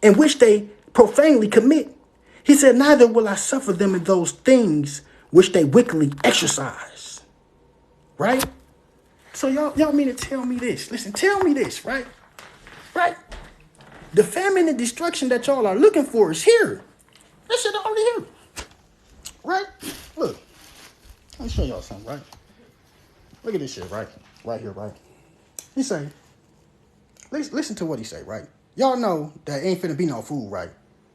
in which they profanely commit. He said, neither will I suffer them in those things which they wickedly exercise. Right? So y'all mean to tell me this? Listen, tell me this, right? Right? The famine and destruction that y'all are looking for is here. That shit already here. Right? Look. Let me show y'all something, right? Look at this shit, right? Right here, right? He say, listen to what he say, right? Y'all know that ain't finna be no food, right?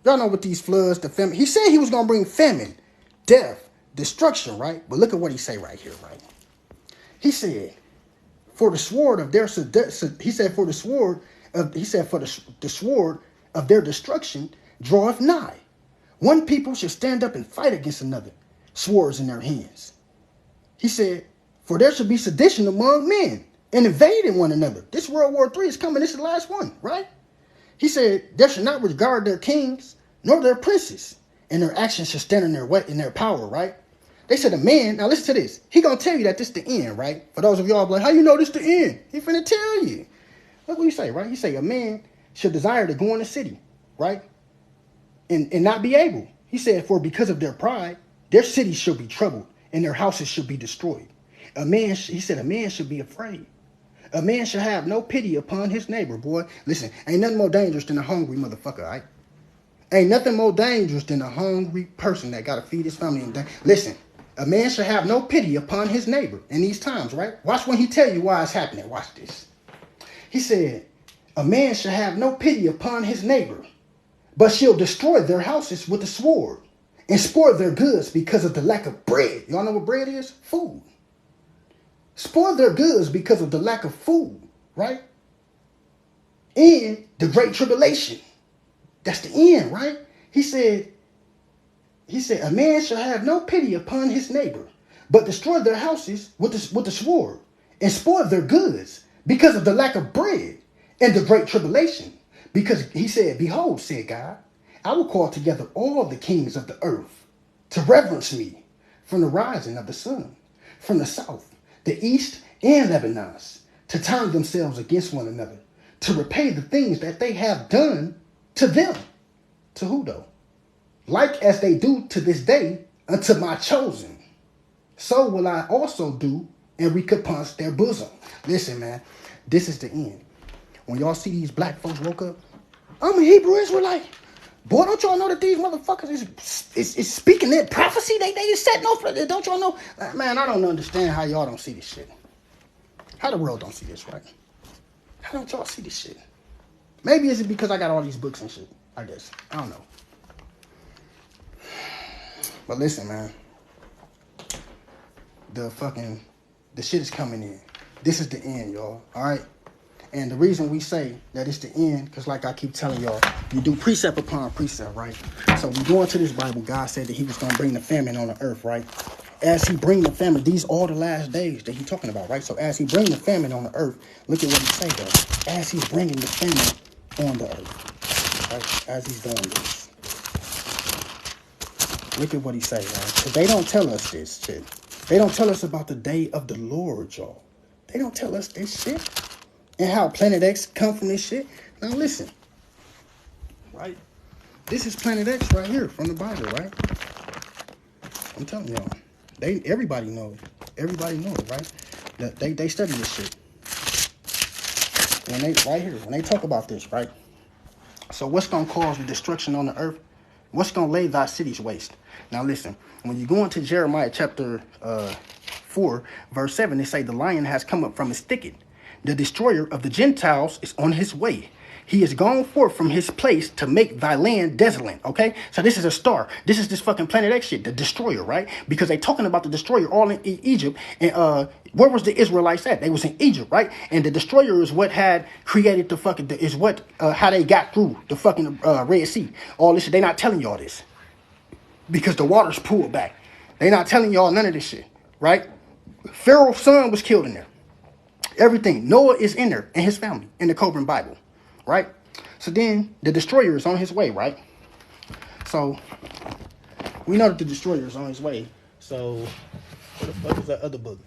Y'all know what these floods, the famine. He said he was gonna bring famine, death, destruction, right? But look at what he say right here, right? He said, for the sword of their he said for the sword of the sword of their destruction draweth nigh. One people should stand up and fight against another, swords in their hands. He said, for there should be sedition among men and invading one another. This World War III is coming. This is the last one, right? He said, there should not regard their kings nor their princes, and their actions should stand in their way, in their power, right? They said a man, now listen to this. He gonna tell you that this the end, right? For those of y'all like, how you know this the end? He finna tell you. Look what he say, right? He say a man should desire to go in the city, right? And not be able. He said, for because of their pride, their cities shall be troubled, and their houses should be destroyed. He said a man should be afraid. A man should have no pity upon his neighbor, boy. Listen, ain't nothing more dangerous than a hungry motherfucker, all right? Ain't nothing more dangerous than a hungry person that got to feed his family. Listen, a man should have no pity upon his neighbor in these times, right? Watch when he tell you why it's happening. Watch this. He said, a man should have no pity upon his neighbor, but she'll destroy their houses with the sword and spoil their goods because of the lack of bread. Y'all know what bread is? Food. Spoil their goods because of the lack of food, right? And the great tribulation. That's the end, right? He said, a man shall have no pity upon his neighbor, but destroy their houses with the sword and spoil their goods because of the lack of bread and the great tribulation. Because he said, behold, said God, I will call together all the kings of the earth to reverence me from the rising of the sun, from the south, the east, and Lebanon, to turn themselves against one another, to repay the things that they have done to them. To who though? Like as they do to this day unto my chosen, so will I also do and recompense their bosom. Listen, man, this is the end. When y'all see these black folks woke up, I'm a Hebrew Israelite. Boy, don't y'all know that these motherfuckers is speaking their prophecy? They is setting off. Don't y'all know? Man, I don't understand how y'all don't see this shit. How the world don't see this, right? How don't y'all see this shit? Maybe it's because I got all these books and shit, I guess. I don't know. But listen, man. The shit is coming in. This is the end, y'all. All right? And the reason we say that it's the end, because like I keep telling y'all, you do precept upon precept, right? So we go into this Bible, God said that he was going to bring the famine on the earth, right? As he bring the famine, these are the last days that he's talking about, right? So as he bring the famine on the earth, look at what he say though. As he's bringing the famine on the earth, right? As he's doing this. Look at what he say, right? Because they don't tell us this shit. They don't tell us about the day of the Lord, y'all. They don't tell us this shit. And how Planet X come from this shit. Now listen, right? This is Planet X right here from the Bible, right? I'm telling y'all, everybody knows. Everybody knows, right? They study this shit. When they talk about this, right? So what's gonna cause the destruction on the earth? What's gonna lay thy cities waste? Now listen, when you go into Jeremiah chapter 4, verse 7, they say the lion has come up from his thicket. The destroyer of the Gentiles is on his way. He is gone forth from his place to make thy land desolate. Okay? So this is a star. This is this fucking Planet X shit, the destroyer, right? Because they talking about the destroyer all in Egypt. And where was the Israelites at? They was in Egypt, right? And the destroyer is what had created the fucking, how they got through the fucking Red Sea. All this shit. They not telling y'all this. Because the waters pulled back. They not telling y'all none of this shit, right? Pharaoh's son was killed in there. Everything. Noah is in there and his family in the Coburn Bible, right? So then the destroyer is on his way, right? So we know that the destroyer is on his way. So what the fuck is that other book?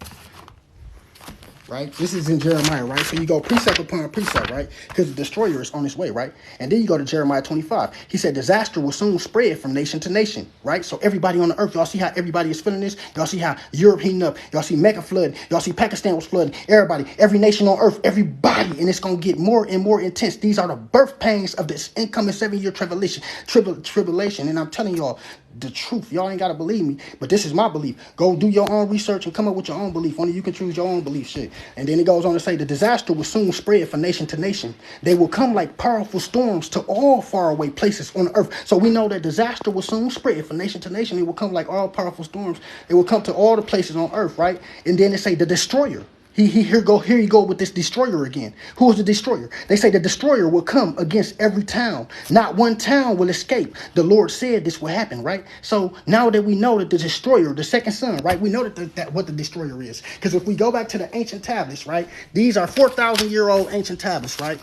Right? This is in Jeremiah, right? So you go precept upon precept, right? Because the destroyer is on his way, right? And then you go to Jeremiah 25. He said disaster will soon spread from nation to nation, right? So everybody on the earth, y'all see how everybody is feeling this? Y'all see how Europe heating up? Y'all see Mecca flooding? Y'all see Pakistan was flooding? Everybody, every nation on earth, everybody. And it's going to get more and more intense. These are the birth pains of this incoming 7-year tribulation. And I'm telling y'all, the truth. Y'all ain't got to believe me, but this is my belief. Go do your own research and come up with your own belief. Only you can choose your own belief shit. And then it goes on to say the disaster will soon spread from nation to nation. They will come like powerful storms to all faraway places on the earth. So we know that disaster will soon spread from nation to nation. It will come like all powerful storms. It will come to all the places on earth, right? And then they say the destroyer. Here you go with this destroyer again. Who is the destroyer? They say the destroyer will come against every town. Not one town will escape. The Lord said this will happen, right? So now that we know that the destroyer, the second son, right? We know that what the destroyer is. Because if we go back to the ancient tablets, right? These are 4,000-year-old ancient tablets, right?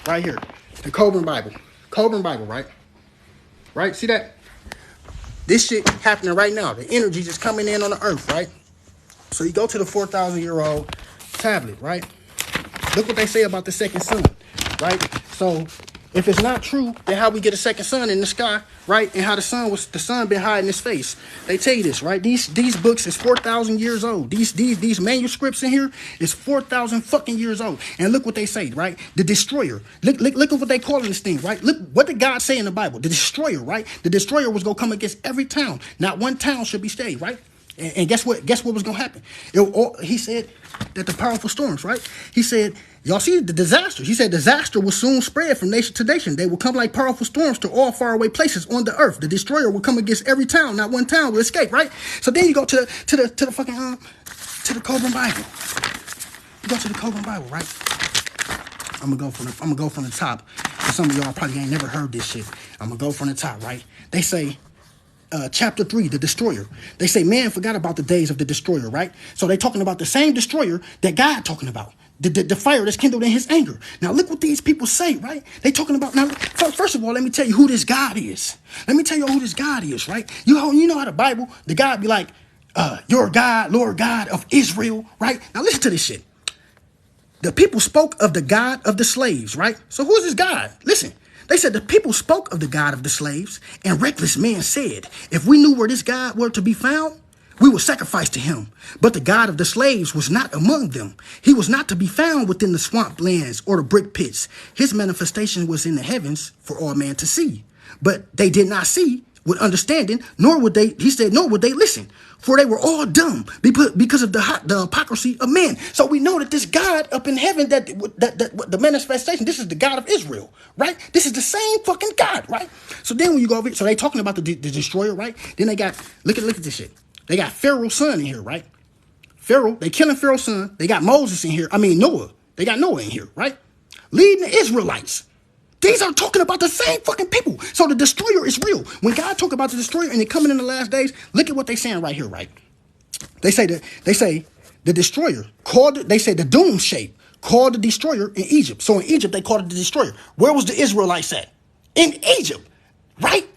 Right here. The Coburn Bible. Coburn Bible, right? Right? See that? This shit happening right now. The energy just coming in on the earth, right? So you go to the 4,000-year-old tablet, right? Look what they say about the second son, right? So if it's not true, then how we get a second son in the sky, right? And how the sun been hiding his face. They tell you this, right? These books is 4,000 years old. These manuscripts in here is 4,000 fucking years old. And look what they say, right? The destroyer. Look at what they calling this thing, right? Look what did God say in the Bible? The destroyer, right? The destroyer was gonna come against every town. Not one town should be stayed, right? And guess what? Guess what was gonna happen? He said that the powerful storms, right? He said, y'all see the disaster. He said disaster will soon spread from nation to nation. They will come like powerful storms to all faraway places on the earth. The destroyer will come against every town. Not one town will escape, right? So then you go to the fucking to the Coburn Bible. You go to the Coburn Bible, right? I'm gonna go from the top. Some of y'all probably ain't never heard this shit. I'm gonna go from the top, right? They say. Chapter 3, the destroyer. They say man forgot about the days of the destroyer, right? So they talking about the same destroyer that God talking about. The fire that's kindled in his anger. Now look what these people say, right? They talking about, now first of all, let me tell you who this God is. Let me tell you who this God is, right? You know how the Bible, the God be like, your God, Lord God of Israel, right? Now listen to this shit. The people spoke of the God of the slaves, right? So who is this God? Listen. They said the people spoke of the God of the slaves, and reckless men said, if we knew where this God were to be found, we would sacrifice to him. But the God of the slaves was not among them. He was not to be found within the swamp lands or the brick pits. His manifestation was in the heavens for all man to see. But they did not see with understanding, nor would they listen. For they were all dumb because of the hypocrisy of men. So we know that this God up in heaven, that the manifestation, this is the God of Israel, right? This is the same fucking God, right? So then when you go over, so they talking about the destroyer, right? Then they got, look at this shit. They got Pharaoh's son in here, right? Pharaoh, they killing Pharaoh's son. They got Moses in here. Noah. They got Noah in here, right? Leading the Israelites. These are talking about the same fucking people. So the destroyer is real. When God talk about the destroyer and it coming in the last days, look at what they saying right here, right? They say the destroyer they say the doom shape called the destroyer in Egypt. So in Egypt, they called it the destroyer. Where was the Israelites at? In Egypt, right?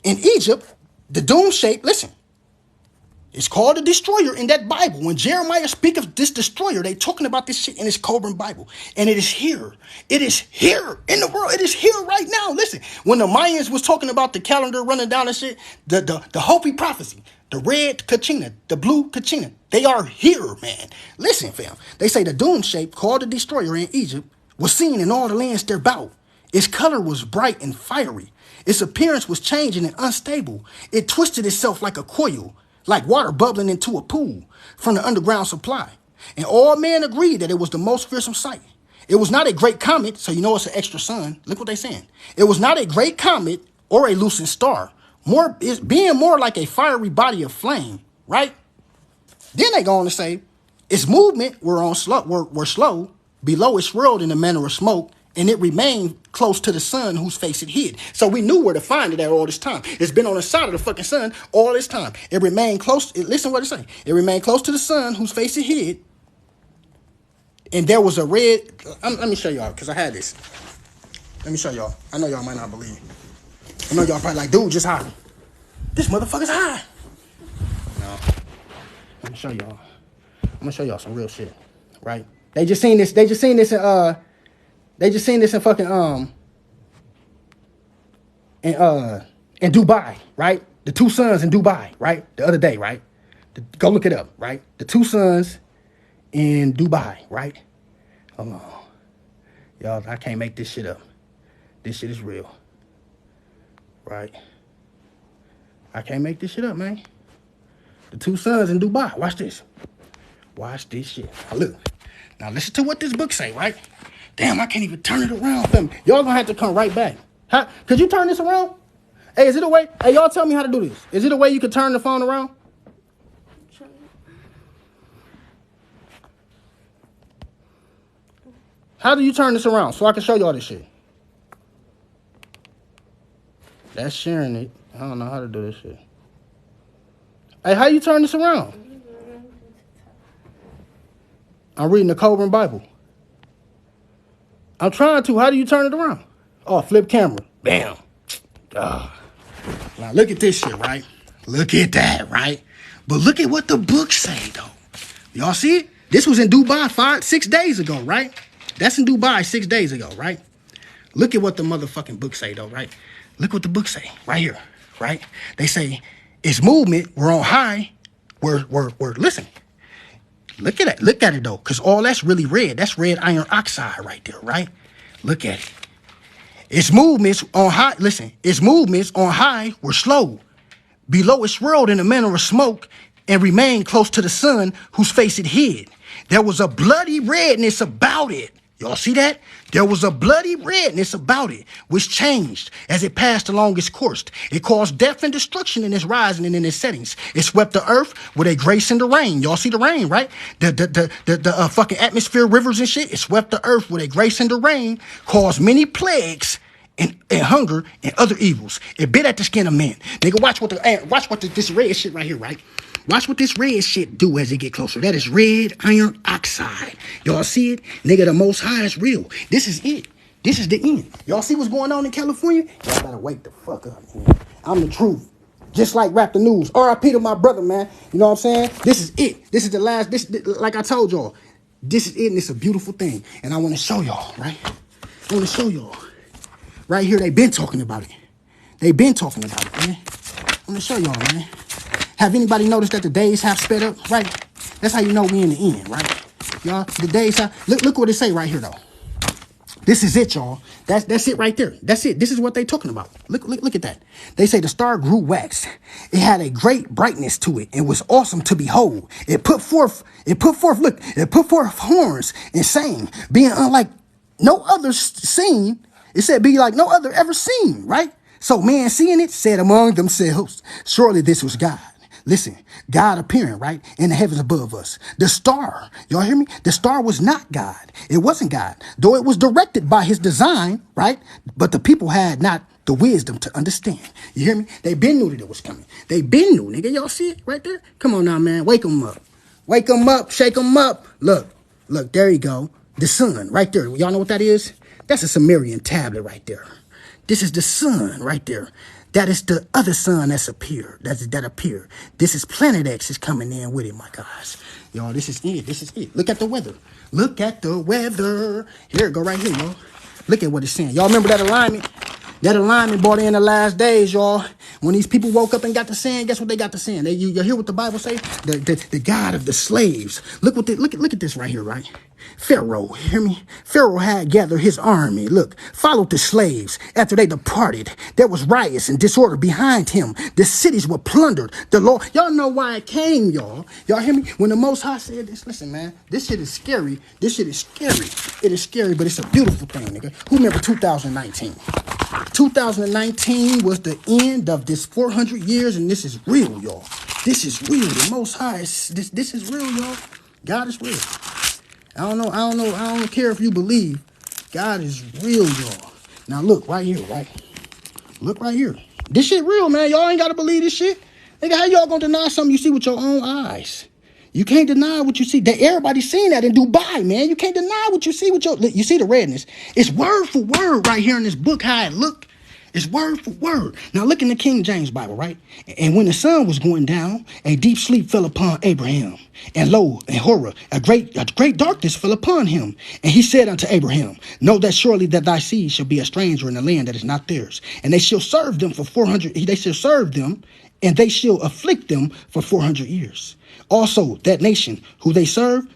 In Egypt, the doom shape, listen, it's called a destroyer in that Bible. When Jeremiah speaks of this destroyer, they talking about this shit in his Coburn Bible. And it is here. It is here in the world. It is here right now. Listen, when the Mayans was talking about the calendar running down and shit, the Hopi prophecy, the red Kachina, the blue Kachina, they are here, man. Listen, fam. They say the doom shape called the destroyer in Egypt was seen in all the lands thereabout. Its color was bright and fiery. Its appearance was changing and unstable. It twisted itself like a coil, like water bubbling into a pool from the underground supply. And all men agreed that it was the most fearsome sight. It was not a great comet, so you know it's an extra sun. Look what they're saying. It was not a great comet or a lucent star, being more like a fiery body of flame, right? Then they go on to say, its movement were slow, below it swirled in the manner of smoke, and it remained close to the sun whose face it hid. So we knew where to find it at all this time. It's been on the side of the fucking sun all this time. It remained close. Listen what it's saying. It remained close to the sun whose face it hid. And there was a red. Let me show y'all, because I had this. Let me show y'all. I know y'all might not believe. I know y'all probably like, dude, just high. This motherfucker's high. No. Let me show y'all. I'm going to show y'all some real shit, right? They just seen this in fucking in Dubai, right? The two suns in Dubai, right? The other day, right? Go look it up, right? The two suns in Dubai, right? Hold on. Y'all, I can't make this shit up. This shit is real. Right? I can't make this shit up, man. The two sons in Dubai. Watch this. Watch this shit. Now look. Now listen to what this book say, right? Damn, I can't even turn it around for me. Y'all gonna have to come right back. How, could you turn this around? Hey, is it a way? Hey, y'all tell me how to do this. Is it a way you can turn the phone around? How do you turn this around so I can show y'all this shit? That's sharing it. I don't know how to do this shit. Hey, how you turn this around? I'm reading the Coburn Bible. I'm trying to. How do you turn it around? Oh, flip camera. Bam. Now look at this shit, right? Look at that, right? But look at what the book say, though. Y'all see it? This was in Dubai 6 days ago, right? That's in Dubai 6 days ago, right? Look at what the motherfucking book say, though, right? Look what the book say right here, right? They say its movement, we're on high, we're listen. Look at it though, because all that's really red. That's red iron oxide right there, right? Look at it. Its movements on high, listen, its movements on high were slow. Below it swirled in a manner of smoke and remained close to the sun whose face it hid. There was a bloody redness about it. Y'all see that? There was a bloody redness about it, which changed as it passed along its course. It caused death and destruction in its rising and in its settings. It swept the earth with a grace in the rain. Y'all see the rain, right? The fucking atmosphere, rivers and shit. It swept the earth with a grace in the rain, caused many plagues and hunger and other evils. It bit at the skin of men. Nigga, watch what this red shit right here, right? Watch what this red shit do as it get closer. That is red iron oxide. Y'all see it? Nigga, the Most High is real. This is it. This is the end. Y'all see what's going on in California? Y'all better wake the fuck up, man. I'm the truth. Just like Rap the News. R.I.P. to my brother, man. You know what I'm saying? This is it. This is the last. This like I told y'all. This is it, and it's a beautiful thing. And I want to show y'all, right? I want to show y'all. Right here, they been talking about it. They been talking about it, man. I want to show y'all, man. Have anybody noticed that the days have sped up, right? That's how you know we in the end, right? Y'all, the days have... Look what it say right here, though. This is it, y'all. That's it right there. That's it. This is what they talking about. Look at that. They say the star grew wax. It had a great brightness to it and was awesome to behold. It put forth horns and sang, being unlike no other seen. It said be like no other ever seen, right? So man seeing it said among themselves, surely this was God. Listen, God appearing, right, in the heavens above us. The star, y'all hear me? The star was not God. It wasn't God, though it was directed by his design, right? But the people had not the wisdom to understand. You hear me? They been knew that it was coming. They been knew, nigga. Y'all see it right there? Come on now, man. Wake them up. Wake them up. Shake them up. Look, there you go. The sun right there. Y'all know what that is? That's a Sumerian tablet right there. This is the sun right there. That is the other sun that appeared. This is Planet X is coming in with it, my guys. Y'all, this is it. This is it. Look at the weather. Look at the weather. Here it go right here, y'all. Look at what it's saying. Y'all remember that alignment? That alignment brought in the last days, y'all. When these people woke up and got to sin, guess what they got to sin? You hear what the Bible say? The God of the slaves. Look at this right here, right? Pharaoh, hear me? Pharaoh had gathered his army. Look, followed the slaves. After they departed, there was riots and disorder behind him. The cities were plundered. The Lord, y'all know why it came, y'all. Y'all hear me? When the Most High said this, listen, man, this shit is scary. This shit is scary. It is scary, but it's a beautiful thing, nigga. Who remember 2019? 2019 was the end of this 400 years, and this is real, y'all. This is real. The Most High is this is real, y'all. God is real. I don't care if you believe. God is real, y'all. Now look right here, right? Look right here. This shit real, man. Y'all ain't gotta believe this shit. Nigga, how y'all gonna deny something you see with your own eyes? You can't deny what you see. Everybody's seen that in Dubai, man. You can't deny what you see with your... You see the redness. It's word for word right here in this book, how it look. It's word for word. Now look in the King James Bible, right? And when the sun was going down, a deep sleep fell upon Abraham. And lo, and horror, a great darkness fell upon him. And he said unto Abraham, know that surely that thy seed shall be a stranger in a land that is not theirs. And they shall serve them for 400... They shall serve them, and they shall afflict them for 400 years. Also, that nation who they serve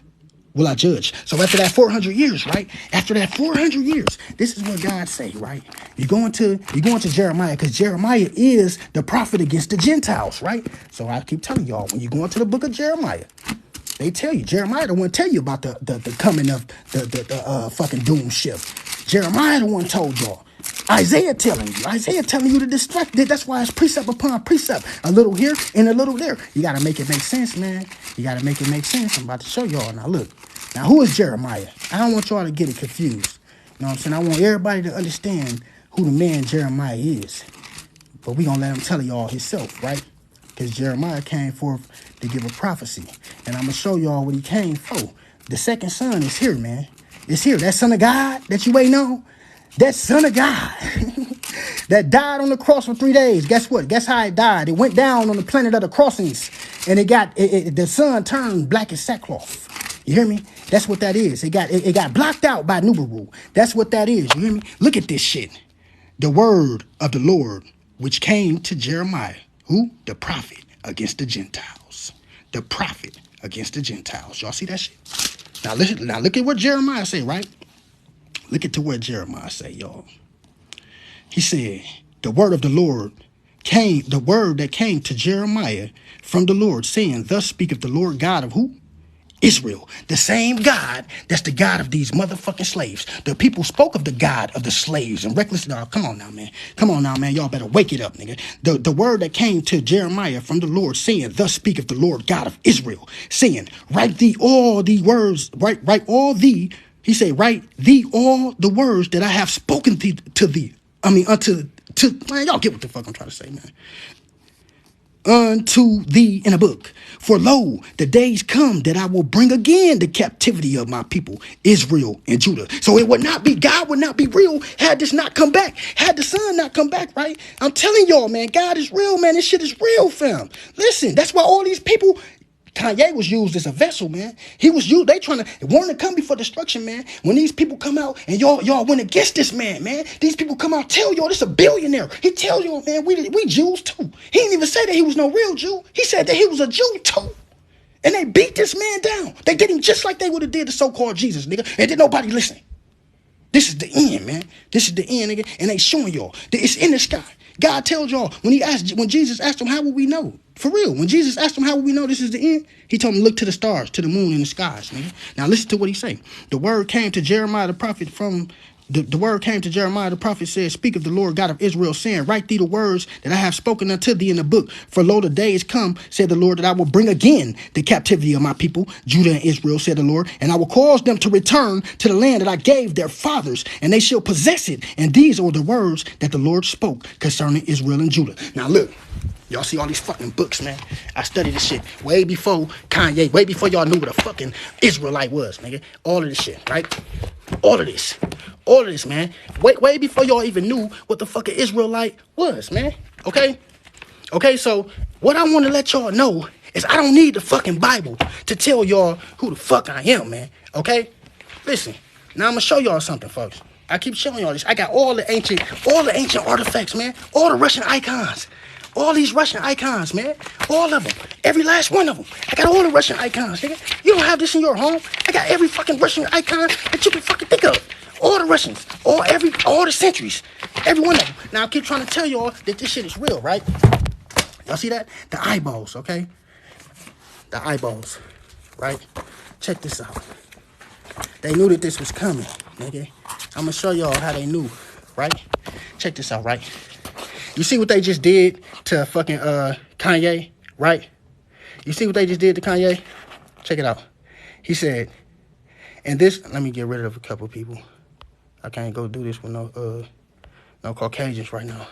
will I judge. So after that 400 years, right? After that 400 years, this is what God say, right? You're going to Jeremiah, because Jeremiah is the prophet against the Gentiles, right? So I keep telling y'all, when you go into the book of Jeremiah, they tell you, Jeremiah the one tell you about the coming of the fucking doom ship. Jeremiah the one told y'all. Isaiah telling you to distract it. That's why it's precept upon precept. A little here and a little there. You got to make it make sense, man. You got to make it make sense. I'm about to show y'all. Now, look. Now, who is Jeremiah? I don't want y'all to get it confused. You know what I'm saying? I want everybody to understand who the man Jeremiah is. But we going to let him tell y'all himself, right? Because Jeremiah came forth to give a prophecy. And I'm going to show y'all what he came for. The second son is here, man. It's here. That son of God that you waiting on. That son of God that died on the cross for 3 days. Guess what? Guess how it died? It went down on the planet of the crossings, and the sun turned black as sackcloth. You hear me? That's what that is. It got blocked out by Nubaru. That's what that is. You hear me? Look at this shit. The word of the Lord, which came to Jeremiah, who? The prophet against the Gentiles. The prophet against the Gentiles. Y'all see that shit? Now listen. Now look at what Jeremiah say, right? Look at to what Jeremiah say, y'all. He said, the word of the Lord came, the word that came to Jeremiah from the Lord, saying, thus speaketh the Lord God of who? Israel. The same God that's the God of these motherfucking slaves. The people spoke of the God of the slaves and reckless. No, come on now, man. Come on now, man. Y'all better wake it up, nigga. The word that came to Jeremiah from the Lord, saying, thus speaketh the Lord God of Israel, saying, write thee all the words, write all thee. He said, write thee all the words that I have spoken to thee. Man, y'all get what the fuck I'm trying to say, man. Unto thee in a book. For lo, the days come that I will bring again the captivity of my people, Israel and Judah. So it would not be, God would not be real had this not come back. Had the son not come back, right? I'm telling y'all, man, God is real, man. This shit is real, fam. Listen, that's why all these people... Kanye was used as a vessel, man. He was used. They trying to want to come before destruction, man. When these people come out and y'all went against this man. These people come out, tell y'all this a billionaire. He tell y'all, man, we Jews too. He didn't even say that he was no real Jew. He said that he was a Jew too. And they beat this man down. They did him just like they would have did the so-called Jesus, nigga. And did nobody listen. This is the end, man. This is the end, nigga. And they showing y'all that it's in the sky. God tells y'all when Jesus asked him, how will we know? For real, when Jesus asked him, how will we know this is the end? He told him, look to the stars, to the moon and the skies, nigga. Now listen to what he say. The word came to Jeremiah the prophet from... The word came to Jeremiah the prophet, said, speak of the Lord God of Israel, saying, write thee the words that I have spoken unto thee in the book. For lo, the days come, said the Lord, that I will bring again the captivity of my people, Judah and Israel, said the Lord, and I will cause them to return to the land that I gave their fathers, and they shall possess it. And these are the words that the Lord spoke concerning Israel and Judah. Now look. Y'all see all these fucking books, man. I studied this shit way before Kanye, way before y'all knew what a fucking Israelite was, nigga. All of this shit, right? All of this, man. Way before y'all even knew what the fucking Israelite was, man. Okay? Okay, so what I want to let y'all know is I don't need the fucking Bible to tell y'all who the fuck I am, man. Okay? Listen, now I'm going to show y'all something, folks. I keep showing y'all this. I got all the ancient artifacts, man. All the Russian icons. All these Russian icons, man. All of them. Every last one of them. I got all the Russian icons, nigga. You don't have this in your home. I got every fucking Russian icon that you can fucking think of. All the Russians. All the centuries. Every one of them. Now, I keep trying to tell y'all that this shit is real, right? Y'all see that? The eyeballs, okay? The eyeballs, right? Check this out. They knew that this was coming, nigga. I'm going to show y'all how they knew, right? Check this out, right? You see what they just did to fucking Kanye, right? You see what they just did to Kanye? Check it out. He said, and this, let me get rid of a couple people. I can't go do this with no Caucasians right now.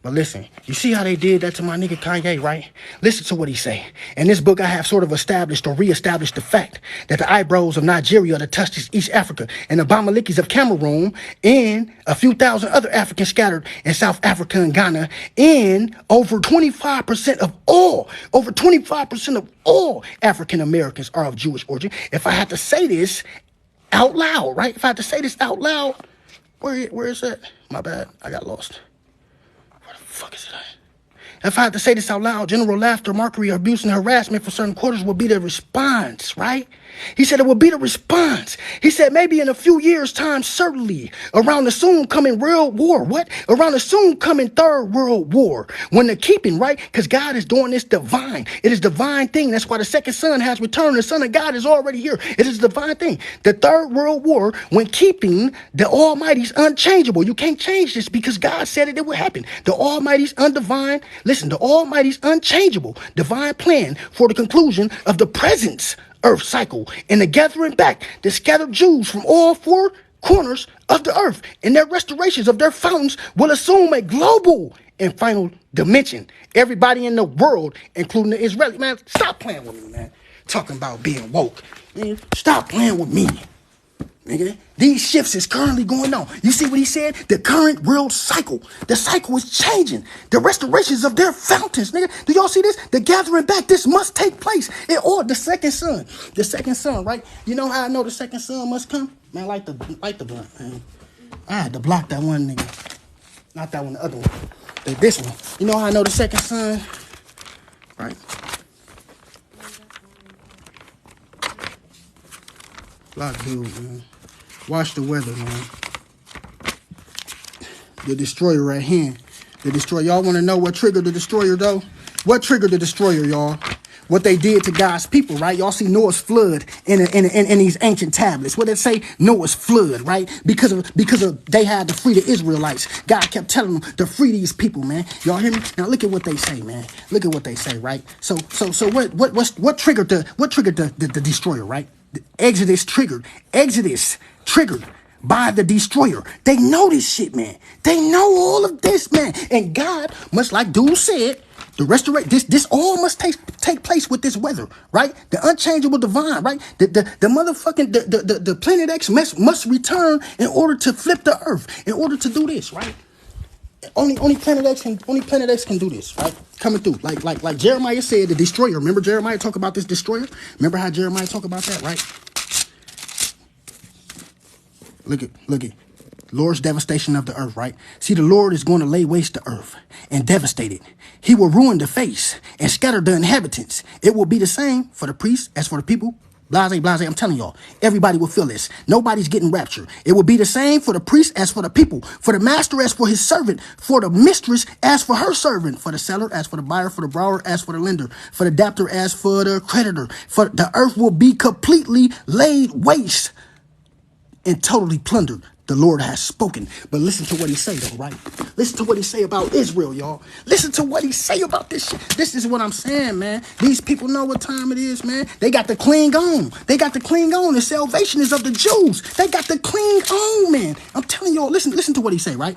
But listen, you see how they did that to my nigga Kanye, right? Listen to what he say. In this book, I have sort of established or reestablished the fact that the Ibros of Nigeria, the Tushis, East Africa, and the Bamalikis of Cameroon, and a few thousand other Africans scattered in South Africa and Ghana, and over 25% of all African Americans are of Jewish origin. If I had to say this out loud, right? If I had to say this out loud, where is that? My bad, I got lost. Fuck is it at? If I had to say this out loud, general laughter, mockery, abuse, and harassment for certain quarters would be the response, right? He said it will be the response. He said maybe in a few years' time, certainly, around the soon coming World War. What? Around the soon coming Third World War. When the keeping, right? Because God is doing this divine. It is divine thing. That's why the second son has returned. The Son of God is already here. It is a divine thing. The Third World War, when keeping the Almighty's unchangeable. You can't change this because God said it would happen. The Almighty's undivine. Listen, the Almighty's unchangeable divine plan for the conclusion of the presence earth cycle and the gathering back the scattered Jews from all four corners of the earth and their restorations of their fountains will assume a global and final dimension. Everybody in the world, including the Israeli, man, stop playing with me, man. Talking about being woke. Man, stop playing with me. Nigga, these shifts is currently going on. You see what he said? The current world cycle. The cycle is changing. The restorations of their fountains, nigga. Do y'all see this? The gathering back. This must take place. Or the second son. The second son, right? You know how I know the second son must come? Man, like the blunt, man. I had to block that one, nigga. Not that one, the other one. This one. You know how I know the second son? Right? Block dude, man. Watch the weather, man. The destroyer right here. The destroyer. Y'all want to know what triggered the destroyer, though? What triggered the destroyer, y'all? What they did to God's people, right? Y'all see Noah's flood in these ancient tablets. What they say? Noah's flood, right? Because of they had to free the Israelites. God kept telling them to free these people, man. Y'all hear me? Now look at what they say, man. Look at what they say, right? So what triggered the destroyer, right? Exodus triggered by the destroyer. They know this shit, man. They know all of this, man. And God, much like dude said, the restoration, this all must take place with this weather, right? The unchangeable divine, right? The motherfucking the planet X must return in order to flip the earth, in order to do this, right? Only planet X can do this, right? Coming through, like Jeremiah said, the destroyer. Remember Jeremiah talk about this destroyer? Remember how Jeremiah talk about that, right? Look at Lord's devastation of the earth, right? See, the Lord is going to lay waste the earth and devastate it. He will ruin the face and scatter the inhabitants. It will be the same for the priests as for the people. Blase, blase, I'm telling y'all, everybody will feel this. Nobody's getting raptured. It will be the same for the priest as for the people, for the master as for his servant, for the mistress as for her servant, for the seller as for the buyer, for the borrower as for the lender, for the debtor as for the creditor. For the earth will be completely laid waste and totally plundered. The Lord has spoken. But listen to what he say, though, right? Listen to what he say about Israel, y'all. Listen to what he say about this shit. This is what I'm saying, man. These people know what time it is, man. They got to cling on. They got to cling on. The salvation is of the Jews. They got to cling on, man. I'm telling y'all, listen to what he say, right?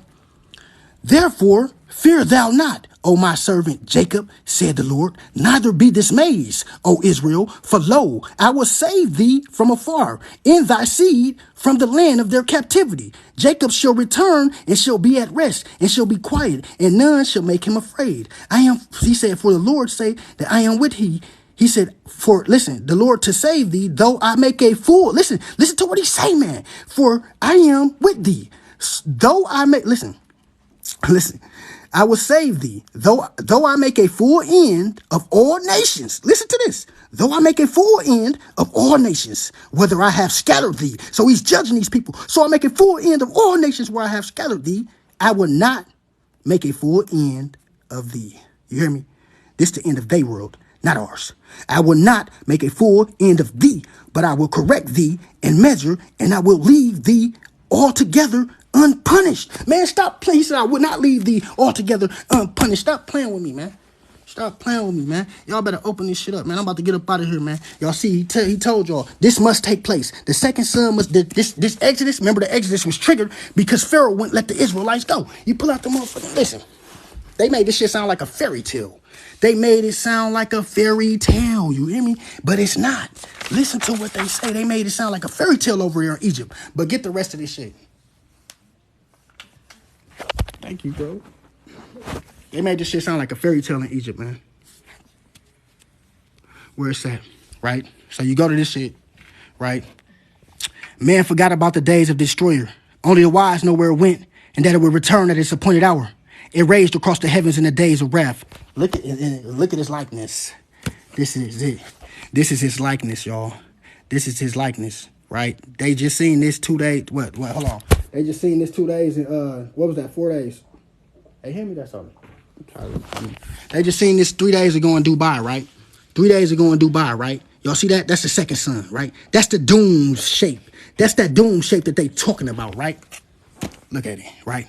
Therefore, fear thou not, O my servant Jacob, said the Lord, neither be dismayed, O Israel, for lo, I will save thee from afar, in thy seed from the land of their captivity. Jacob shall return and shall be at rest and shall be quiet, and none shall make him afraid. He said, for the Lord say that I am with thee. He said, the Lord to save thee, though I make a fool. Listen to what he say, man. For I am with thee, though I make, listen, I will save thee, though I make a full end of all nations. Listen to this. Though I make a full end of all nations, whether I have scattered thee. So he's judging these people. So I make a full end of all nations where I have scattered thee. I will not make a full end of thee. You hear me? This is the end of their world, not ours. I will not make a full end of thee, but I will correct thee and measure, and I will leave thee altogether unpunished. Man, stop playing. He said, I would not leave thee altogether unpunished. Stop playing with me, man. Stop playing with me, man. Y'all better open this shit up, man. I'm about to get up out of here, man. Y'all see, he told y'all, this must take place. The second son must, this Exodus, remember the Exodus was triggered because Pharaoh wouldn't let the Israelites go. You pull out the motherfucking, listen. They made this shit sound like a fairy tale. They made it sound like a fairy tale, you hear me? But it's not. Listen to what they say. They made it sound like a fairy tale over here in Egypt. But get the rest of this shit. Thank you, bro. They made this shit sound like a fairy tale in Egypt, man. Where it's at, right? So you go to this shit, right? Man forgot about the days of destroyer. Only the wise know where it went, and that it will return at its appointed hour. It raged across the heavens in the days of wrath. Look at his likeness. This is it. This is his likeness, y'all. This is his likeness, right? They just seen this 2 days. What? Hold on. They just seen this 2 days and what was that? 4 days. Hey, hand me that something. They just seen this 3 days ago in Dubai, right? 3 days ago in Dubai, right? Y'all see that? That's the second sun, right? That's the doom shape. That's that doom shape that they talking about, right? Look at it, right?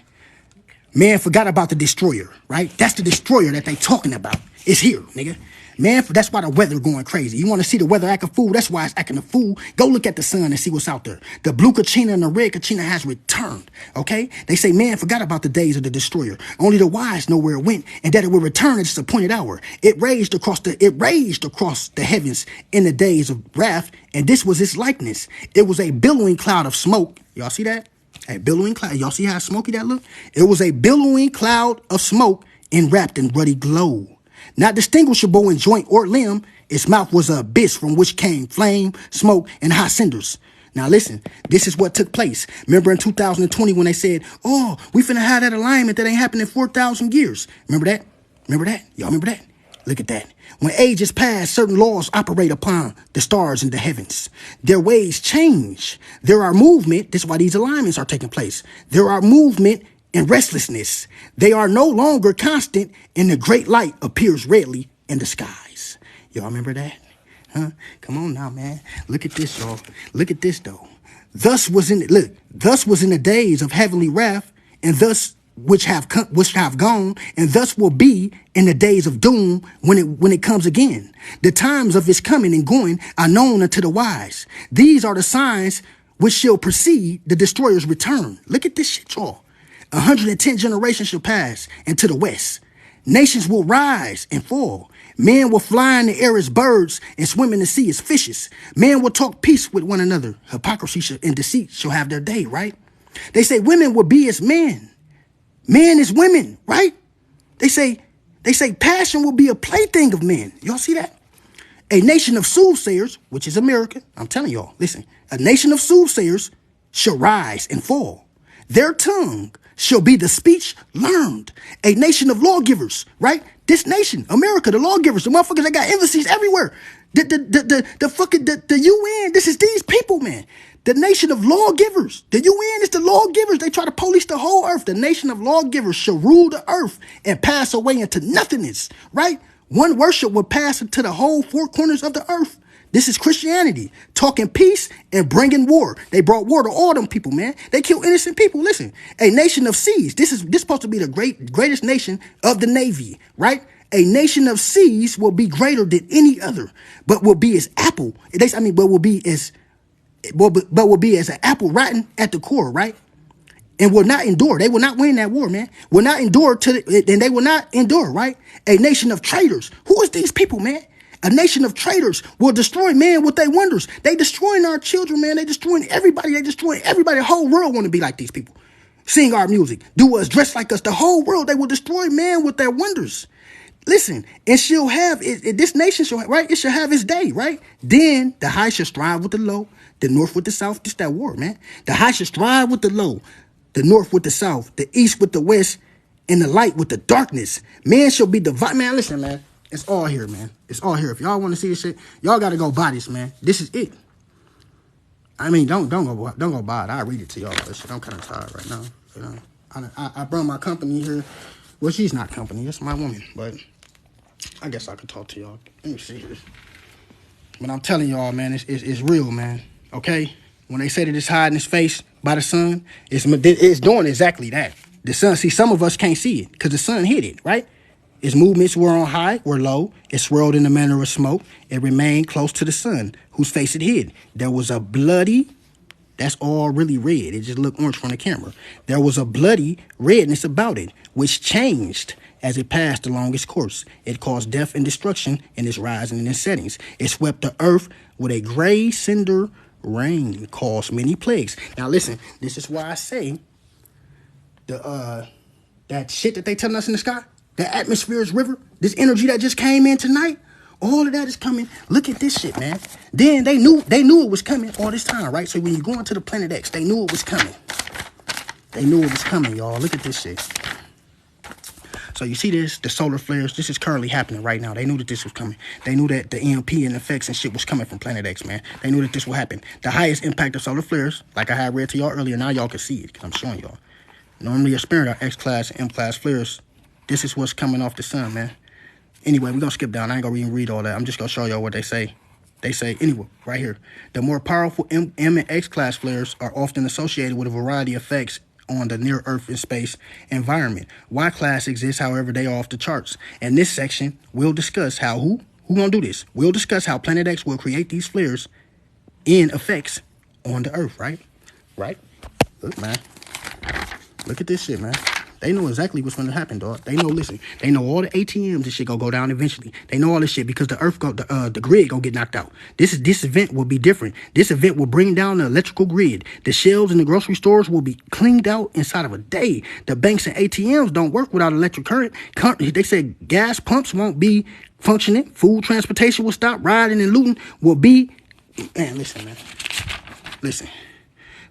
Man forgot about the destroyer, right? That's the destroyer that they talking about. It's here, nigga. Man, that's why the weather going crazy. You want to see the weather acting fool? That's why it's acting a fool. Go look at the sun and see what's out there. The blue Kachina and the red Kachina has returned, okay? They say man forgot about the days of the destroyer. Only the wise know where it went and that it will return at its appointed hour. It raged across the heavens in the days of wrath, and this was its likeness. It was a billowing cloud of smoke. Y'all see that? A billowing cloud. Y'all see how smoky that look? It was a billowing cloud of smoke enwrapped in ruddy glow. Not distinguishable in joint or limb, its mouth was an abyss from which came flame, smoke, and hot cinders. Now listen, this is what took place. Remember in 2020 when they said, oh, we finna have that alignment that ain't happened in 4,000 years. Remember that? Remember that? Y'all remember that? Look at that. When ages pass, certain laws operate upon the stars in the heavens. Their ways change. There are movement. This is why these alignments are taking place. There are movement and restlessness. They are no longer constant, and the great light appears redly in the skies. Y'all remember that? Huh? Come on now, man. Look at this, y'all. Look at this, though. Thus was in the days of heavenly wrath, and thus which have gone, and thus will be in the days of doom when it comes again. The times of its coming and going are known unto the wise. These are the signs which shall precede the destroyer's return. Look at this shit, y'all. 110 generations shall pass into the west. Nations will rise and fall. Men will fly in the air as birds and swim in the sea as fishes. Men will talk peace with one another. Hypocrisy and deceit shall have their day, right? They say women will be as men. Men is women, right? They say passion will be a plaything of men. Y'all see that? A nation of soothsayers, which is America. I'm telling y'all, listen. A nation of soothsayers shall rise and fall. Their tongue shall be the speech learned. A nation of lawgivers, right? This nation, America, the lawgivers, the motherfuckers that got embassies everywhere. The UN, this is these people, man. The nation of lawgivers. The UN is the lawgivers. They try to police the whole earth. The nation of lawgivers shall rule the earth and pass away into nothingness, right? One worship will pass into the whole four corners of the earth. This is Christianity, talking peace and bringing war. They brought war to all them people, man. They kill innocent people. Listen, a nation of seas. This is supposed to be the greatest nation of the Navy, right? A nation of seas will be greater than any other, but will be as apple. But will be as an apple rotten at the core, right? And will not endure. They will not win that war, man. Will not endure and they will not endure, right? A nation of traitors. Who is these people, man? A nation of traitors will destroy man with their wonders. They destroying our children, man. They destroying everybody. They destroying everybody. The whole world want to be like these people. Sing our music. Do us. Dress like us. The whole world. They will destroy man with their wonders. Listen, and she'll have this nation shall, right? It shall have its day, right? Then the high shall strive with the low, the north with the south. This that war, man. The high shall strive with the low, the north with the south, the east with the west, and the light with the darkness. Man shall be divided. Man, listen, man. It's all here, man. It's all here. If y'all want to see this shit, y'all got to go buy this, man. This is it. I mean, don't go buy it. I'll read it to y'all. This shit, I'm kind of tired right now. You know, I brought my company here. Well, she's not company. That's my woman. But I guess I could talk to y'all. Let me see this. But I'm telling y'all, man, it's real, man. Okay? When they say that it's hiding its face by the sun, it's doing exactly that. The sun, see, some of us can't see it because the sun hid it, right? Its movements were on high or low. It swirled in the manner of smoke. It remained close to the sun, whose face it hid. There was a bloody, that's all really red. It just looked orange from the camera. There was a bloody redness about it, which changed as it passed along its course. It caused death and destruction in its rising and its settings. It swept the earth with a gray cinder rain, caused many plagues. Now listen, this is why I say that shit that they telling us in the sky, the atmosphere's river, this energy that just came in tonight, all of that is coming. Look at this shit, man. Then they knew it was coming all this time, right? So when you go into the planet X, they knew it was coming. They knew it was coming, y'all. Look at this shit. So you see this, the solar flares, this is currently happening right now. They knew that this was coming. They knew that the EMP and effects and shit was coming from Planet X, man. They knew that this would happen. The highest impact of solar flares, like I had read to y'all earlier, now y'all can see it because I'm showing y'all. Normally experiencing our X-class and M-class flares, this is what's coming off the sun, man. Anyway, we're going to skip down. I ain't going to even read all that. I'm just going to show y'all what they say. They say, anyway, right here, the more powerful M and X-class flares are often associated with a variety of effects on the near-Earth and space environment. Y-class exists, however, they are off the charts. In this section, we'll discuss how, who gonna do this? We'll discuss how Planet X will create these flares in effects on the Earth, right? Right? Look, man. Look at this shit, man. They know exactly what's going to happen, dog. They know, listen, they know all the ATMs and shit gonna go down eventually. They know all this shit because the Earth, the grid gonna get knocked out. This event will be different. This event will bring down the electrical grid. The shelves in the grocery stores will be cleaned out inside of a day. The banks and ATMs don't work without electric current. They said gas pumps won't be functioning. Food transportation will stop. Riding and looting will be. Man, listen, man. Listen.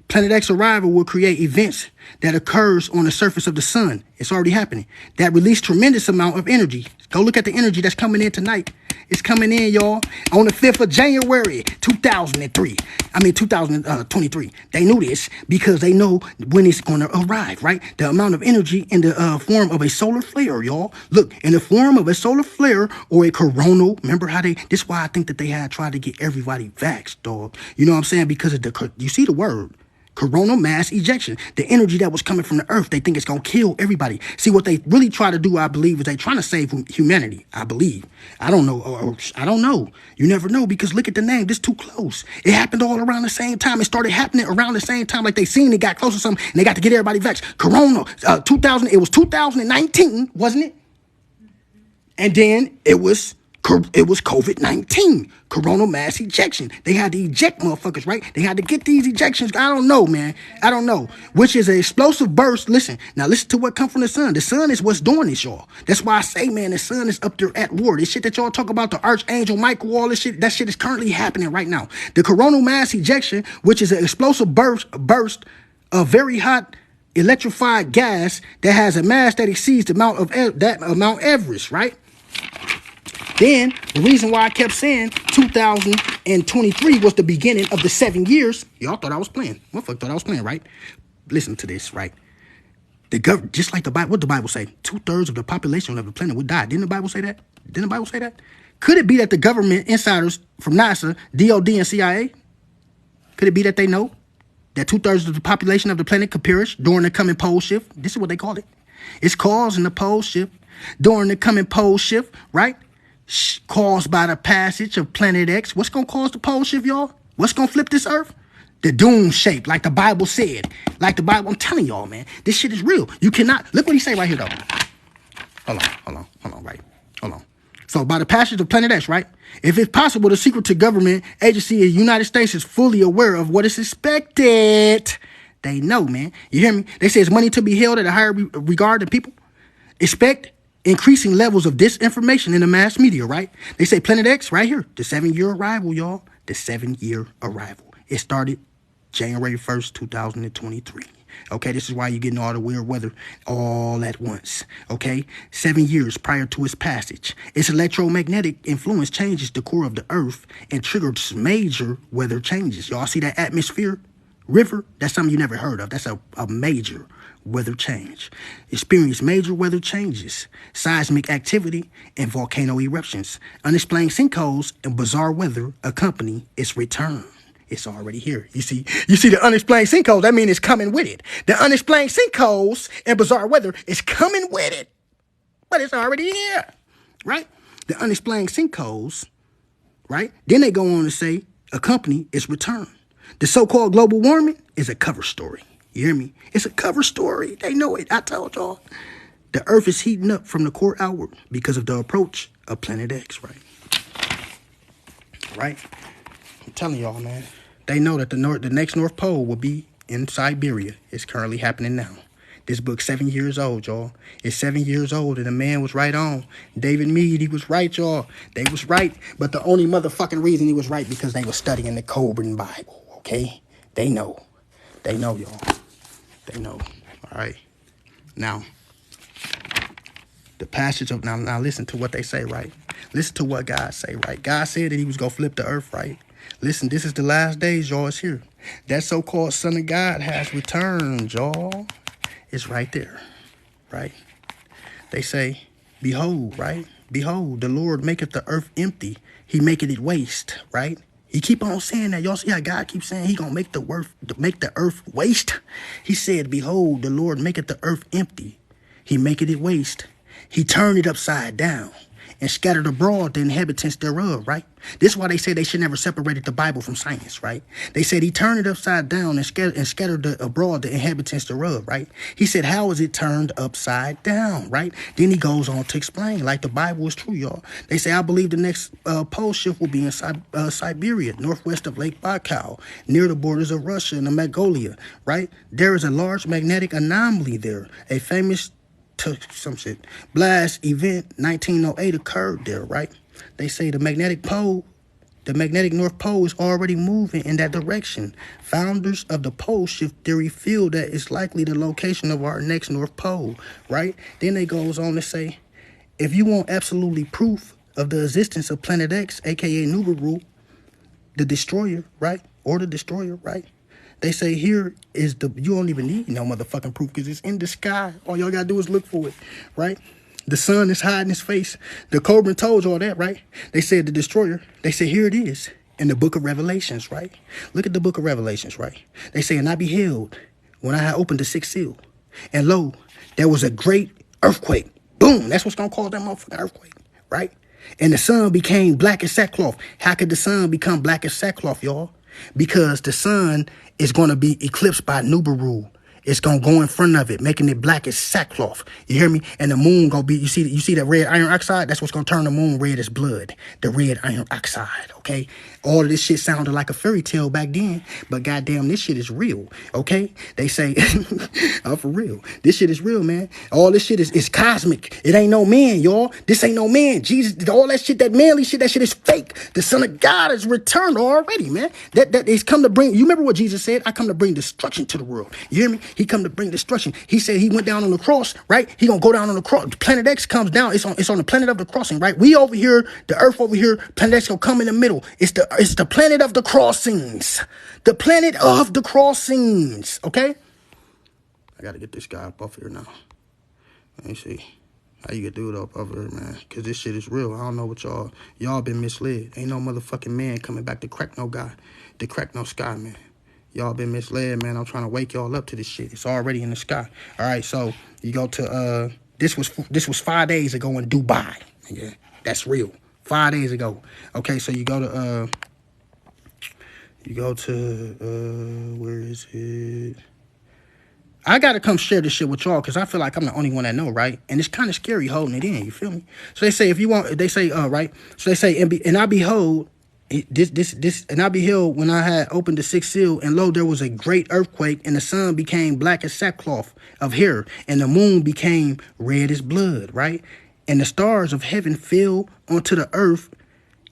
Planet X arrival will create events that occurs on the surface of the sun. It's already happening. That release tremendous amount of energy. Go look at the energy that's coming in tonight. It's coming in, y'all, on the 5th of January, 2023. They knew this because they know when it's going to arrive, right? The amount of energy in the form of a solar flare, y'all. Look, in the form of a solar flare or a coronal. Remember how this is why I think that they had tried to get everybody vaxxed, dog. You know what I'm saying? Because of you see the word. Coronal mass ejection, the energy that was coming from the Earth, they think it's going to kill everybody. See, what they really try to do, I believe, is they trying to save humanity, I believe. I don't know. I don't know. You never know because look at the name. This too close. It happened all around the same time. It started happening around the same time like they seen it got close or something and they got to get everybody vaxxed. Corona, it was 2019, wasn't it? And then it was COVID-19, coronal mass ejection. They had to eject motherfuckers, right? They had to get these ejections. I don't know, man. I don't know. Which is an explosive burst. Listen to what come from the sun. The sun is what's doing this, y'all. That's why I say, man, the sun is up there at war. This shit that y'all talk about, the Archangel Michael, all this shit, that shit is currently happening right now. The coronal mass ejection, which is an explosive burst of very hot electrified gas that has a mass that exceeds the amount of Mount Everest, right? Then, the reason why I kept saying 2023 was the beginning of the 7 years, y'all thought I was playing. Motherfucker thought I was playing, right? Listen to this, right? Just like the Bible, what the Bible say? 2/3 of the population of the planet would die. Didn't the Bible say that? Could it be that the government insiders from NASA, DOD, and CIA, could it be that they know that 2/3 of the population of the planet could perish during the coming pole shift? This is what they call it. It's causing the pole shift during the coming pole shift, right? Caused by the passage of Planet X. What's going to cause the pole shift, y'all? What's going to flip this Earth? The doom shape, like the Bible said. Like the Bible, I'm telling y'all, man. This shit is real. You cannot, look what he say right here, though. Hold on, right. Hold on. So by the passage of Planet X, right? If it's possible, the secret government agency of the United States is fully aware of what is expected. They know, man. You hear me? They say it's money to be held at a higher regard than people expect. Increasing levels of disinformation in the mass media, right? They say Planet X right here, the 7-year arrival, y'all. The 7-year arrival. It started January 1st, 2023. Okay, this is why you're getting all the weird weather all at once. Okay, 7 years prior to its passage. Its electromagnetic influence changes the core of the Earth and triggers major weather changes. Y'all see that atmosphere river? That's something you never heard of. That's a major weather change. Experience major weather changes, seismic activity, and volcano eruptions. Unexplained sinkholes and bizarre weather accompany its return. It's already here. You see the unexplained sinkholes, that means it's coming with it. The unexplained sinkholes and bizarre weather is coming with it. But it's already here, right? The unexplained sinkholes, right? Then they go on to say accompany its return. The so-called global warming is a cover story. You hear me? It's a cover story. They know it. I told y'all. The Earth is heating up from the core outward because of the approach of Planet X, right? Right? I'm telling y'all, man. They know that the next North Pole will be in Siberia. It's currently happening now. This book's 7 years old, y'all. It's 7 years old, and the man was right on. David Meade, he was right, y'all. They was right. But the only motherfucking reason he was right because they were studying the Coburn Bible, okay? They know. They know, y'all. They know. All right. Now, The passage of now listen to what they say, right? Listen to what God say, right? God said that he was gonna flip the earth, right? Listen, this is the last days, y'all. It's here. That so-called Son of God has returned, y'all. It's right there, right? They say, behold, right? Behold, the Lord maketh the earth empty. He maketh it waste, right? He keep on saying that. Y'all see how God keeps saying he gonna make the earth waste? He said, behold, the Lord maketh the earth empty. He maketh it waste. He turned it upside down and scattered abroad the inhabitants thereof, right? This is why they say they should never separate the Bible from science, right? They said he turned it upside down and scattered abroad the inhabitants thereof, right? He said, how is it turned upside down, right? Then he goes on to explain, like the Bible is true, y'all. They say, I believe the next pole shift will be in Siberia, northwest of Lake Baikal, near the borders of Russia and Mongolia, right? There is a large magnetic anomaly there, a famous some shit. Blast event 1908 occurred there, right? They say the magnetic North Pole is already moving in that direction. Founders of the pole shift theory feel that it's likely the location of our next North Pole, right? Then they goes on to say, if you want absolutely proof of the existence of Planet X, aka Nibiru, the destroyer, right? Or the destroyer, right? They say here is you don't even need no motherfucking proof because it's in the sky. All y'all gotta do is look for it, right? The sun is hiding his face. The Cobra told you all that, right? They said the destroyer. They say here it is in the book of Revelations, right? Look at the book of Revelations, right? They say, and I beheld when I had opened the sixth seal, and lo, there was a great earthquake. Boom, that's what's gonna cause that motherfucking earthquake, right? And the sun became black as sackcloth. How could the sun become black as sackcloth, y'all? Because the sun is going to be eclipsed by Nibiru. It's going to go in front of it, making it black as sackcloth. You hear me? And the moon going to be, you see that red iron oxide? That's what's going to turn the moon red as blood. The red iron oxide, okay? All of this shit sounded like a fairy tale back then, but goddamn, this shit is real, okay? They say, oh, for real. This shit is real, man. All this shit is cosmic. It ain't no man, y'all. This ain't no man. Jesus, all that shit, that manly shit, that shit is fake. The Son of God has returned already, man. That is come to bring, you remember what Jesus said? I come to bring destruction to the world. You hear me? He come to bring destruction. He said he went down on the cross, right? He gonna go down on the cross. Planet X comes down. It's on the planet of the crossing, right? We over here, the earth over here, Planet X gonna come in the middle. It's the planet of the crossings. The planet of the crossings. Okay? I gotta get this guy up off here now. Let me see how you get dude up over here, man. Cause this shit is real. I don't know what y'all been misled. Ain't no motherfucking man coming back to crack no guy, to crack no sky, man. Y'all been misled, man. I'm trying to wake y'all up to this shit. It's already in the sky. All right, so you go to this was 5 days ago in Dubai. Yeah, that's real. 5 days ago. Okay, so you go to where is it? I gotta come share this shit with y'all because I feel like I'm the only one that know, right? And it's kind of scary holding it in. You feel me? So they say if you want, they say right. So they say and I behold. And I beheld when I had opened the sixth seal, and lo, there was a great earthquake, and the sun became black as sackcloth of hair, and the moon became red as blood, right? And the stars of heaven fell onto the earth,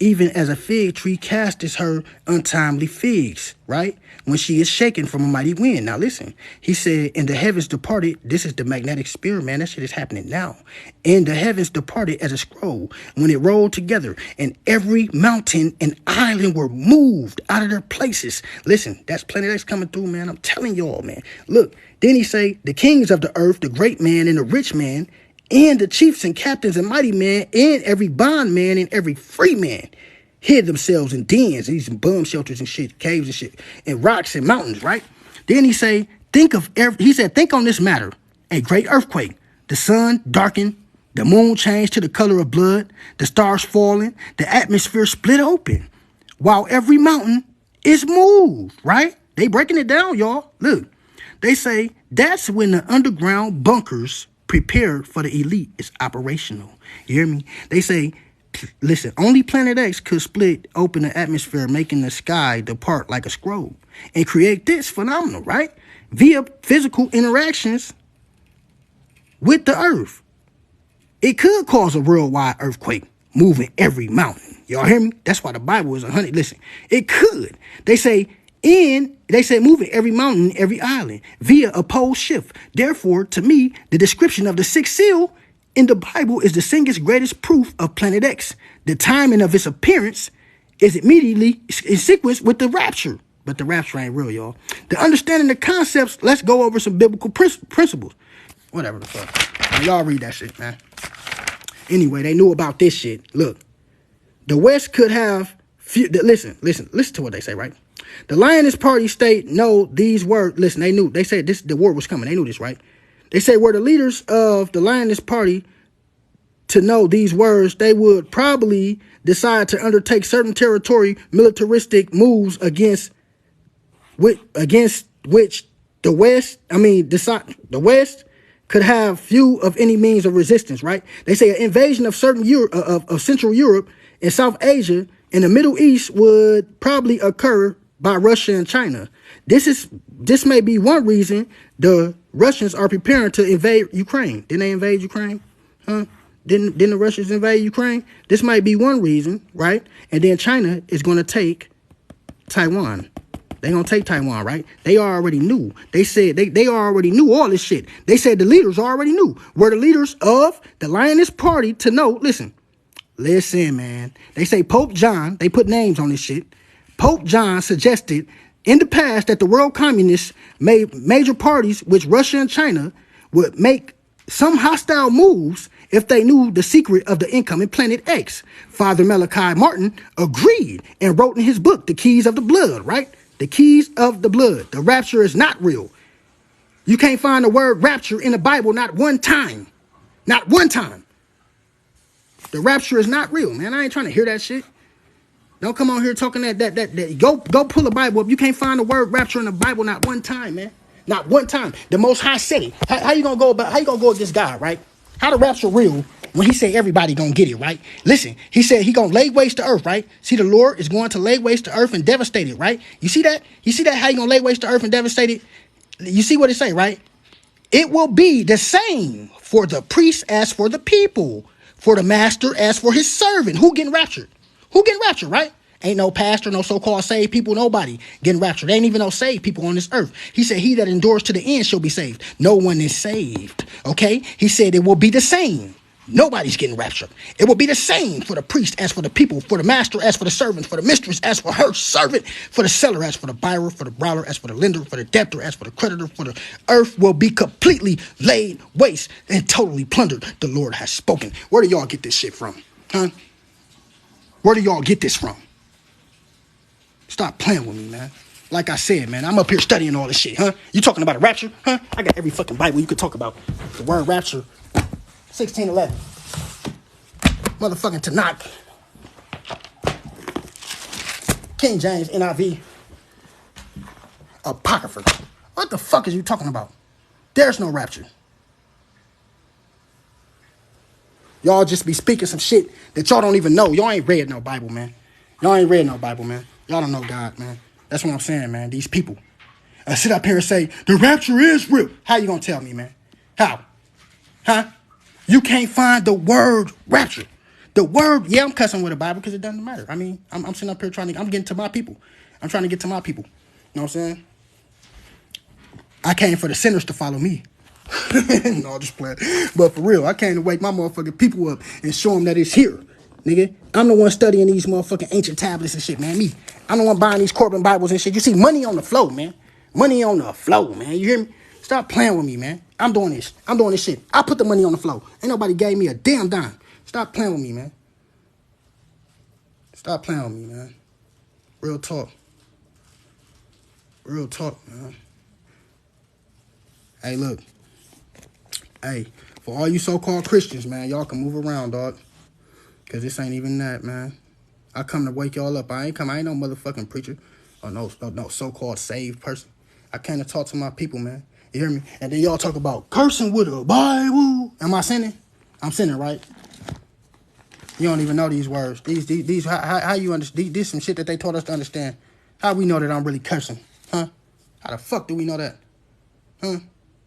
even as a fig tree casteth her untimely figs, right? When she is shaken from a mighty wind. Now listen, he said, and the heavens departed. This is the magnetic spirit, man. That shit is happening now. And the heavens departed as a scroll when it rolled together, and every mountain and island were moved out of their places. Listen, that's Planet X coming through, man. I'm telling y'all, man. Look, then he say, the kings of the earth, the great man and the rich man, and the chiefs and captains and mighty men, and every bondman and every free man hid themselves in dens, these bomb shelters and shit, caves and shit, and rocks and mountains, right? Then he say, think on this matter, a great earthquake, the sun darkened, the moon changed to the color of blood, the stars falling, the atmosphere split open, while every mountain is moved, right? They breaking it down, y'all. Look, they say that's when the underground bunkers prepared for the elite is operational. You hear me? They say, listen, only Planet X could split open the atmosphere, making the sky depart like a scroll and create this phenomenon, right? Via physical interactions with the earth. It could cause a worldwide earthquake, moving every mountain. Y'all hear me? That's why the Bible is 100. Listen, it could. They say moving every mountain, every island via a pole shift. Therefore, to me, the description of the sixth seal in the Bible is the single greatest proof of Planet X. The timing of its appearance is immediately in sequence with the rapture. But the rapture ain't real, y'all. The understanding the concepts, let's go over some biblical principles. Whatever the fuck. Man, y'all read that shit, man. Anyway, they knew about this shit. Look, the West could have... Listen to what they say, right? The Lionist Party state know these words. Listen, they knew. They said this. The war was coming. They knew this, right? They say were the leaders of the Lionist Party to know these words, they would probably decide to undertake certain territory militaristic moves against which the West could have few of any means of resistance, right? They say an invasion of certain of Central Europe and South Asia and the Middle East would probably occur by Russia and China. This may be one reason the Russians are preparing to invade Ukraine. Didn't they invade Ukraine? Huh? Didn't the Russians invade Ukraine? This might be one reason, right? And then China is going to take Taiwan. They're going to take Taiwan, right? They already knew. They said they already knew all this shit. They said the leaders already knew. Were the leaders of the Lionist Party to know? Listen, man. They say Pope John, they put names on this shit. Pope John suggested in the past that the world communists made major parties, which Russia and China, would make some hostile moves if they knew the secret of the incoming Planet X. Father Malachi Martin agreed and wrote in his book, The Keys of the Blood, right? The Keys of the Blood. The rapture is not real. You can't find the word rapture in the Bible not one time. Not one time. The rapture is not real, man. I ain't trying to hear that shit. Don't come on here talking that. Go pull the Bible up. You can't find the word rapture in the Bible not one time, man. Not one time. The Most High said it. How you gonna go against God, right? How the rapture real when he say everybody gonna get it, right? Listen, he said he gonna lay waste to earth, right? See, the Lord is going to lay waste to earth and devastate it, right? You see that? You see that? How you gonna lay waste to earth and devastate it? You see what it say, right? It will be the same for the priest as for the people, for the master as for his servant. Who getting raptured? Who getting raptured, right? Ain't no pastor, no so-called saved people, nobody getting raptured. There ain't even no saved people on this earth. He said, he that endures to the end shall be saved. No one is saved, okay? He said it will be the same. Nobody's getting raptured. It will be the same for the priest as for the people, for the master as for the servant, for the mistress as for her servant, for the seller as for the buyer, for the borrower as for the lender, for the debtor as for the creditor, for the earth will be completely laid waste and totally plundered. The Lord has spoken. Where do y'all get this shit from? Huh? Where do y'all get this from? Stop playing with me, man. Like I said, man, I'm up here studying all this shit, huh? You talking about a rapture, huh? I got every fucking Bible you could talk about. The word rapture, 1611. Motherfucking Tanakh. King James, NIV. Apocrypha. What the fuck is you talking about? There's no rapture. Y'all just be speaking some shit that y'all don't even know. Y'all ain't read no Bible, man. Y'all ain't read no Bible, man. Y'all don't know God, man. That's what I'm saying, man. These people. I sit up here and say, the rapture is real. How you gonna tell me, man? How? Huh? You can't find the word rapture. The word, yeah, I'm cussing with the Bible because it doesn't matter. I mean, I'm sitting up here I'm getting to my people. I'm trying to get to my people. You know what I'm saying? I came for the sinners to follow me. No, just playing. But for real, I came to wake my motherfucking people up and show them that it's here, nigga. I'm the one studying these motherfucking ancient tablets and shit, man. I'm the one buying these Corbin Bibles and shit. You see money on the flow, man. Money on the flow, man. You hear me? Stop playing with me, man. I'm doing this. I'm doing this shit. I put the money on the flow. Ain't nobody gave me a damn dime. Stop playing with me, man. Stop playing with me, man. Real talk. Real talk, man. Hey, look. Hey, for all you so-called Christians, man, y'all can move around, dog. Because this ain't even that, man. I come to wake y'all up. I ain't no motherfucking preacher or no so-called saved person. I came to talk to my people, man. You hear me? And then y'all talk about cursing with a Bible. Am I sinning? I'm sinning, right? You don't even know these words. These how you understand? These some shit that they taught us to understand. How we know that I'm really cursing? Huh? How the fuck do we know that? Huh?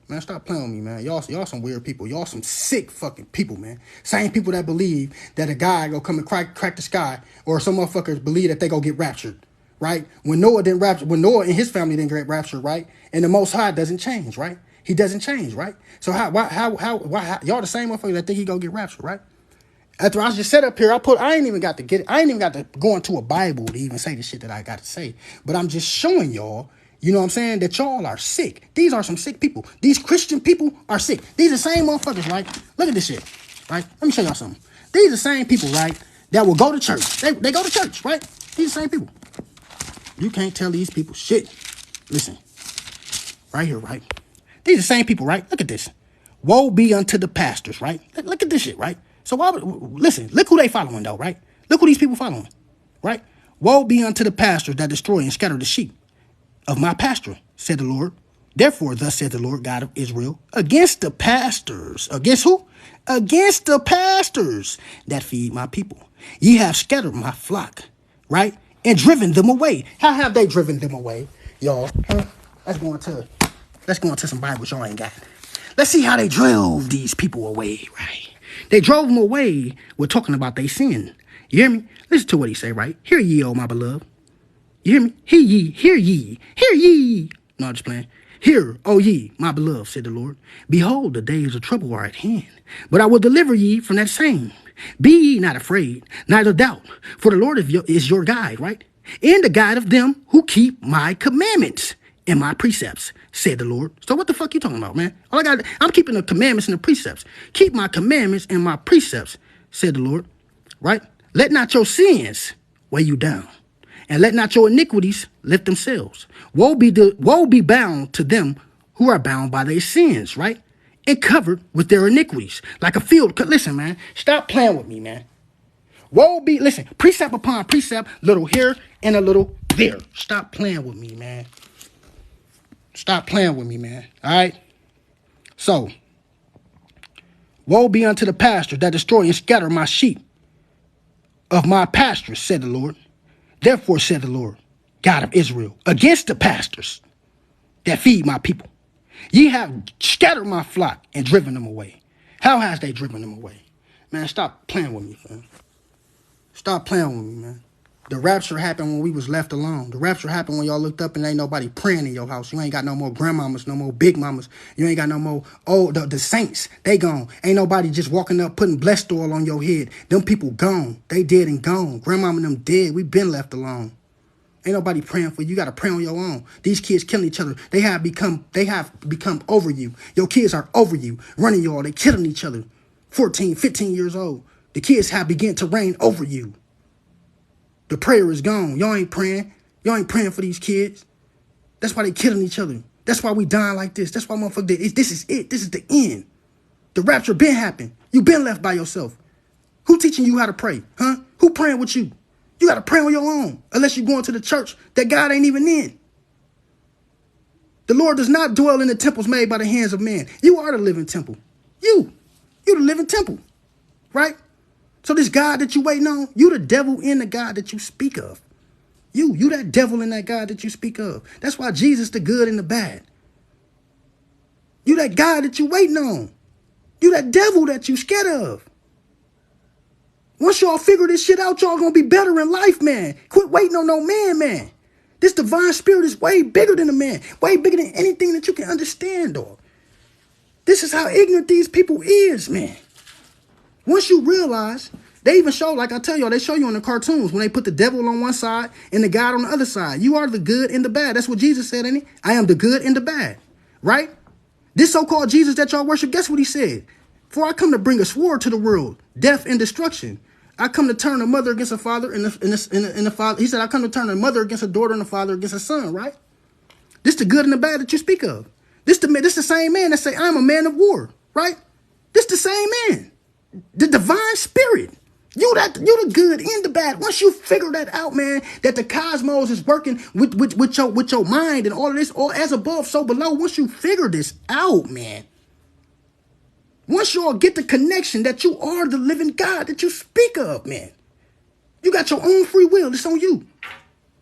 Man, stop playing with me, man. Y'all some weird people. Y'all some sick fucking people, man. Same people that believe that a guy go come and crack the sky, or some motherfuckers believe that they go get raptured, right? When Noah and his family didn't get raptured, right? And the Most High doesn't change, right? He doesn't change, right? So why y'all the same motherfucker that think he gonna get raptured, right? After I just set up here, I ain't even got to get it. I ain't even got to go into a Bible to even say the shit that I got to say. But I'm just showing y'all, you know what I'm saying, that y'all are sick. These are some sick people. These Christian people are sick. These are the same motherfuckers, right? Look at this shit, right? Let me show y'all something. These are the same people, right, that will go to church. They go to church, right? These are the same people. You can't tell these people shit. Listen, right here, right? These are the same people, right? Look at this. Woe be unto the pastors, right? Look at this shit, right? So listen, look who they following though, right? Look who these people following, right? Woe be unto the pastors that destroy and scatter the sheep of my pasture, said the Lord. Therefore, thus said the Lord God of Israel, against the pastors. Against who? Against the pastors that feed my people. Ye have scattered my flock, right? And driven them away. How have they driven them away, y'all? Huh? Let's go into some Bibles y'all ain't got. Let's see how they drove these people away, right? They drove them away with talking about their sin. You hear me? Listen to what he say, right? Hear ye, O my beloved. You hear me? Hear ye, hear ye, hear ye. No, I'm just playing. Hear, O ye, my beloved, said the Lord. Behold, the days of trouble are at hand, but I will deliver ye from that same. Be ye not afraid, neither doubt, for the Lord is your guide, right? And the guide of them who keep my commandments and my precepts, said the Lord. So what the fuck you talking about, man? I'm keeping the commandments and the precepts. Keep my commandments and my precepts, said the Lord, right? Let not your sins weigh you down, and let not your iniquities lift themselves. Woe be bound to them who are bound by their sins, right? And covered with their iniquities, like a field. Listen, man, stop playing with me, man. Listen, precept upon precept, little here and a little there. Stop playing with me, man. Stop playing with me, man. All right? So, woe be unto the pastor that destroy and scatter my sheep of my pastures, said the Lord. Therefore, said the Lord, God of Israel, against the pastors that feed my people. Ye have scattered my flock and driven them away. How has they driven them away? Man, stop playing with me, fam. Stop playing with me, man. The rapture happened when we was left alone. The rapture happened when y'all looked up and ain't nobody praying in your house. You ain't got no more grandmamas, no more big mamas. You ain't got no more, the saints, they gone. Ain't nobody just walking up putting blessed oil on your head. Them people gone. They dead and gone. Grandmama and them dead. We been left alone. Ain't nobody praying for you. You got to pray on your own. These kids killing each other. They have become over you. Your kids are over you. Running y'all. They killing each other. 14, 15 years old. The kids have begun to reign over you. The prayer is gone. Y'all ain't praying. Y'all ain't praying for these kids. That's why they killing each other. That's why we dying like this. That's why motherfucker, this is it. This is the end. The rapture been happened. You been left by yourself. Who teaching you how to pray? Huh? Who praying with you? You got to pray on your own. Unless you going to the church that God ain't even in. The Lord does not dwell in the temples made by the hands of man. You are the living temple. You the living temple. Right? So this God that you waiting on, you the devil in the God that you speak of. You that devil in that God that you speak of. That's why Jesus the good and the bad. You that God that you waiting on. You that devil that you scared of. Once y'all figure this shit out, y'all gonna be better in life, man. Quit waiting on no man, man. This divine spirit is way bigger than a man. Way bigger than anything that you can understand, dog. This is how ignorant these people is, man. Once you realize, they even show, like I tell y'all, they show you in the cartoons when they put the devil on one side and the God on the other side. You are the good and the bad. That's what Jesus said, ain't he? I am the good and the bad, right? This so-called Jesus that y'all worship, guess what he said? For I come to bring a sword to the world, death and destruction. I come to turn a mother against a father and the father. He said, I come to turn a mother against a daughter and a father against a son, right? This the good and the bad that you speak of. This the same man that say, I'm a man of war, right? This the same man. The divine spirit. You the good and the bad. Once you figure that out, man, that the cosmos is working with your mind and all of this, all as above, so below. Once you figure this out, man. Once y'all get the connection that you are the living God that you speak of, man. You got your own free will. It's on you.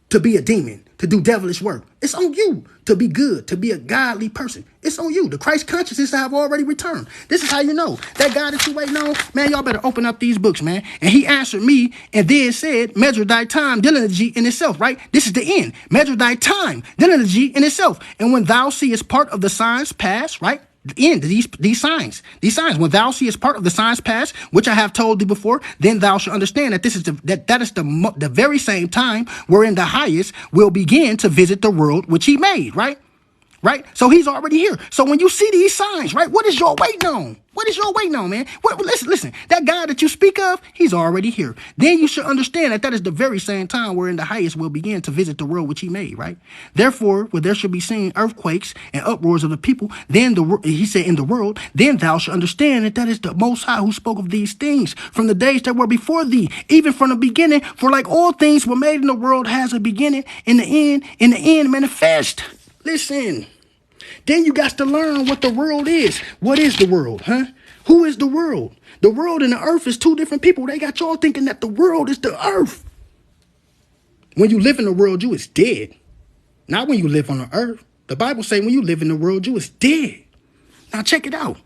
to be a demon, to do devilish work. It's on you to be good, to be a godly person. It's on you. The Christ consciousness have already returned. This is how you know. That God that you waiting on, man, y'all better open up these books, man. And he answered me and then said, measure thy time, diligently in itself, right? This is the end. Measure thy time, diligently in itself. And when thou seest part of the signs pass, right? In these signs, when thou seest part of the signs pass, which I have told thee before, then thou shalt understand that this is the very same time wherein the highest will begin to visit the world which he made, right? Right? So he's already here. So when you see these signs, right, what is your waiting on? What is your waiting on, man? Listen, that God that you speak of, he's already here. Then you should understand that is the very same time wherein the highest will begin to visit the world which he made, right? Therefore, where there should be seen earthquakes and uproars of the people, then he said in the world, then thou shalt understand that is the Most High who spoke of these things from the days that were before thee, even from the beginning. For like all things were made in the world has a beginning, in the end manifest. Listen, then you got to learn what the world is. What is the world, huh? Who is the world? The world and the earth is two different people. They got y'all thinking that the world is the earth. When you live in the world, you is dead. Not when you live on the earth. The Bible say when you live in the world, you is dead. Now check it out,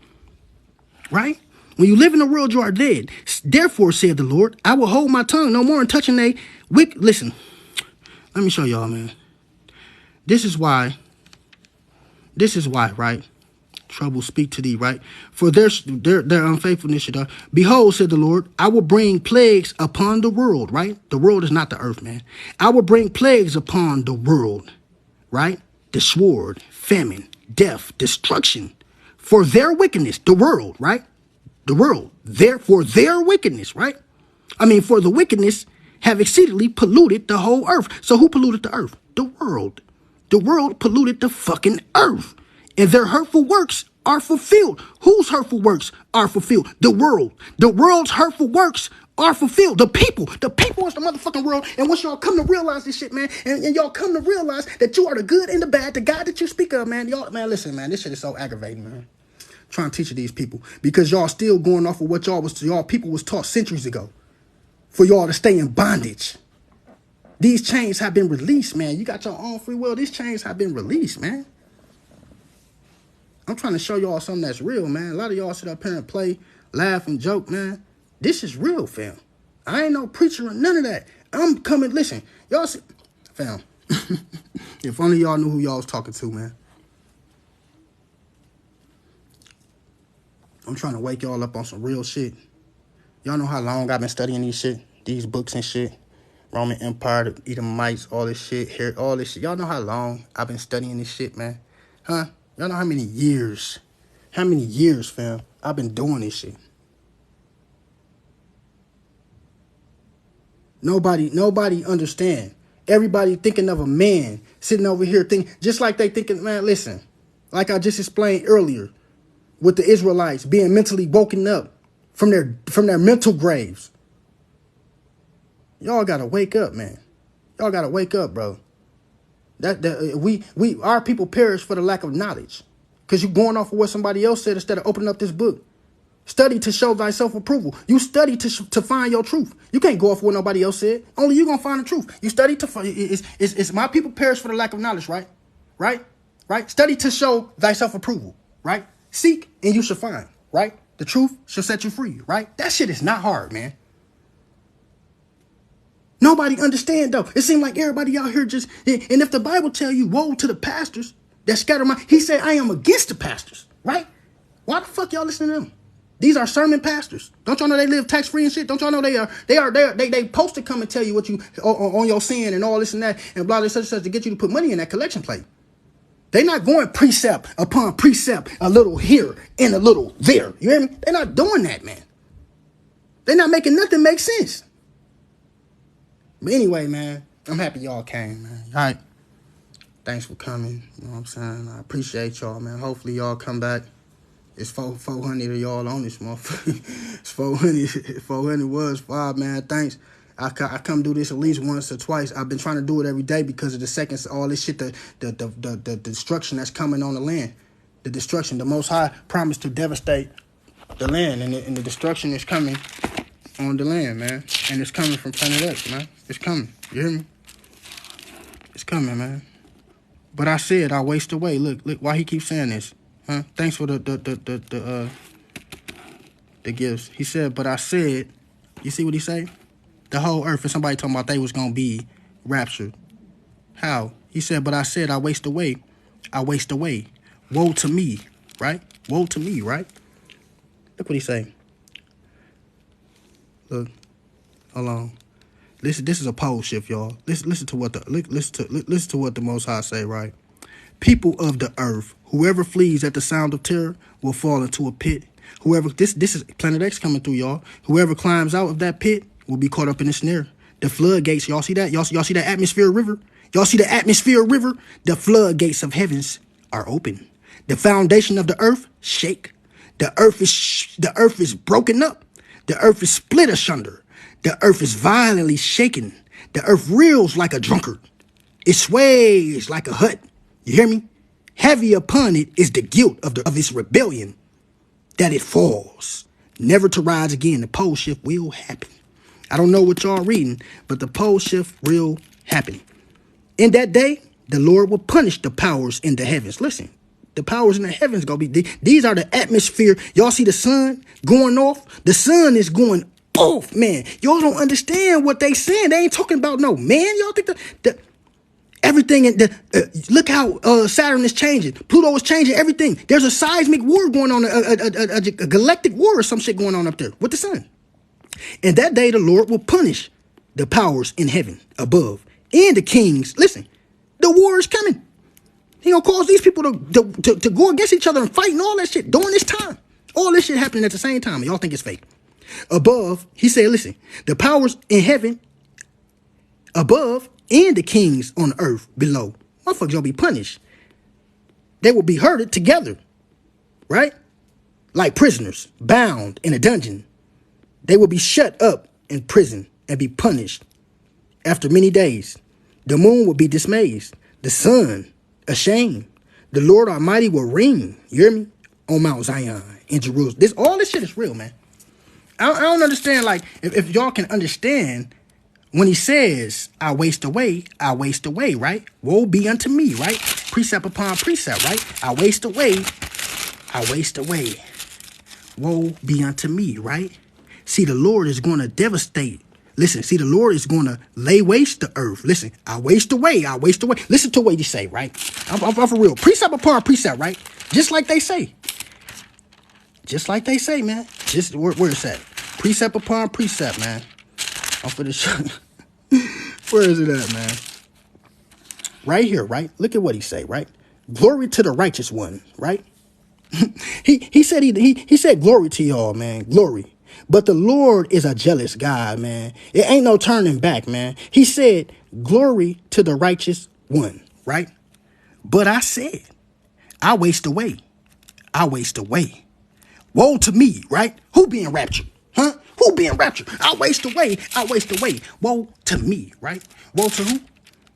right? When you live in the world, you are dead. Therefore, said the Lord, I will hold my tongue no more in touching they wicked. Listen, let me show y'all, man. This is why, right? Trouble speak to thee, right? For their unfaithfulness, behold, said the Lord, I will bring plagues upon the world, right? The world is not the earth, man. I will bring plagues upon the world, right? The sword, famine, death, destruction, for their wickedness, the world, right? The world, for their wickedness, right? For the wickedness have exceedingly polluted the whole earth. So who polluted the earth? The world. The world polluted the fucking earth. And their hurtful works are fulfilled. Whose hurtful works are fulfilled? The world. The world's hurtful works are fulfilled. The people is the motherfucking world. And once y'all come to realize this shit, man, and y'all come to realize that you are the good and the bad, the God that you speak of, man, y'all, man, listen, man, this shit is so aggravating, man. I'm trying to teach these people because y'all still going off of what y'all people was taught centuries ago for y'all to stay in bondage. These chains have been released, man. You got your own free will. These chains have been released, man. I'm trying to show y'all something that's real, man. A lot of y'all sit up here and play, laugh, and joke, man. This is real, fam. I ain't no preacher or none of that. I'm coming, listen. Y'all see, fam. If only y'all knew who y'all was talking to, man. I'm trying to wake y'all up on some real shit. Y'all know how long I've been studying these books and shit. Roman Empire, the Edomites, all this shit, here, all this shit. Y'all know how long I've been studying this shit, man? Huh? Y'all know how many years, fam, I've been doing this shit. Nobody understand. Everybody thinking of a man sitting over here thinking, just like they thinking, man, listen, like I just explained earlier, with the Israelites being mentally woken up from their mental graves. Y'all gotta wake up, man. Y'all gotta wake up, bro. Our people perish for the lack of knowledge. Because you're going off of what somebody else said instead of opening up this book. Study to show thyself approval. You study to find your truth. You can't go off what nobody else said. Only you gonna find the truth. You study to find. It's my people perish for the lack of knowledge, right? Right? Study to show thyself approval, right? Seek and you shall find, right? The truth shall set you free, right? That shit is not hard, man. Nobody understand, though. It seems like everybody out here just... And if the Bible tell you, woe to the pastors that scatter my... He said, I am against the pastors, right? Why the fuck y'all listen to them? These are sermon pastors. Don't y'all know they live tax-free and shit? Don't y'all know they supposed to come and tell you what you... on your sin and all this and that and blah, blah, such and such to get you to put money in that collection plate. They're not going precept upon precept, a little here and a little there. You hear me? They're not doing that, man. They're not making nothing make sense. But anyway, man, I'm happy y'all came, man. All right. Thanks for coming. You know what I'm saying? I appreciate y'all, man. Hopefully y'all come back. It's 400 of y'all on this motherfucker. It's 400 was 5, man. Thanks. I come do this at least once or twice. I've been trying to do it every day because of the seconds, all this shit, the destruction that's coming on the land. The destruction. The Most High promised to devastate the land, and the destruction is coming on the land, man. And it's coming from Planet X, man. It's coming. You hear me? It's coming, man. But I said I waste away. Look, why he keeps saying this? Huh? Thanks for the gifts. He said, but I said, you see what he say? The whole earth, and somebody talking about they was gonna be raptured. How? He said, but I said I waste away. I waste away. Woe to me, right? Woe to me, right? Look what he say. Look, hold on. This is a pole shift, y'all. Listen to what the Most High say, right? People of the earth, whoever flees at the sound of terror will fall into a pit. Whoever this is Planet X coming through, y'all. Whoever climbs out of that pit will be caught up in the snare. The floodgates, y'all see that? Y'all see that atmosphere river? Y'all see the atmosphere river? The floodgates of heavens are open. The foundation of the earth shake. The earth is broken up. The earth is split asunder. The earth is violently shaken. The earth reels like a drunkard. It sways like a hut. You hear me? Heavy upon it is the guilt of its rebellion, that it falls, never to rise again. The pole shift will happen. I don't know what y'all reading, but the pole shift will happen. In that day, the Lord will punish the powers in the heavens. Listen, the powers in the heavens gonna be, these are the atmosphere. Y'all see the sun going off? The sun is going off, man. Y'all don't understand what they saying. They ain't talking about no man. Y'all think the everything in the look how Saturn is changing. Pluto is changing everything. There's a seismic war going on, a galactic war or some shit going on up there with the sun. And that day the Lord will punish the powers in heaven above and the kings. Listen, the war is coming. He gonna cause these people to go against each other and fight and all that shit during this time. All this shit happening at the same time. Y'all think it's fake. Above, he said, listen, the powers in heaven above and the kings on earth below. Motherfuckers gonna be punished. They will be herded together, right? Like prisoners, bound in a dungeon. They will be shut up in prison and be punished. After many days, the moon will be dismayed, the sun ashamed. The Lord Almighty will reign, you hear me, on Mount Zion in Jerusalem. All this shit is real, man. I don't understand, like, if y'all can understand when he says, I waste away, right? Woe be unto me, right? Precept upon precept, right? I waste away. Woe be unto me, right? See, the Lord is going to devastate. Listen, see, the Lord is going to lay waste the earth. Listen, I waste away. Listen to what he say, right? I'm for real. Precept upon precept, right? Just like they say, man. Just where it's at. Precept upon precept, man. I'm for the show. Where is it at, man? Right here, right? Look at what he say, right? Glory to the righteous one, right? he said glory to y'all, man. Glory. But the Lord is a jealous God, man. It ain't no turning back, man. He said glory to the righteous one, right? But I said, I waste away. Woe to me, right? Who being raptured? Huh? Who being raptured? I waste away. Woe to me, right? Woe to who?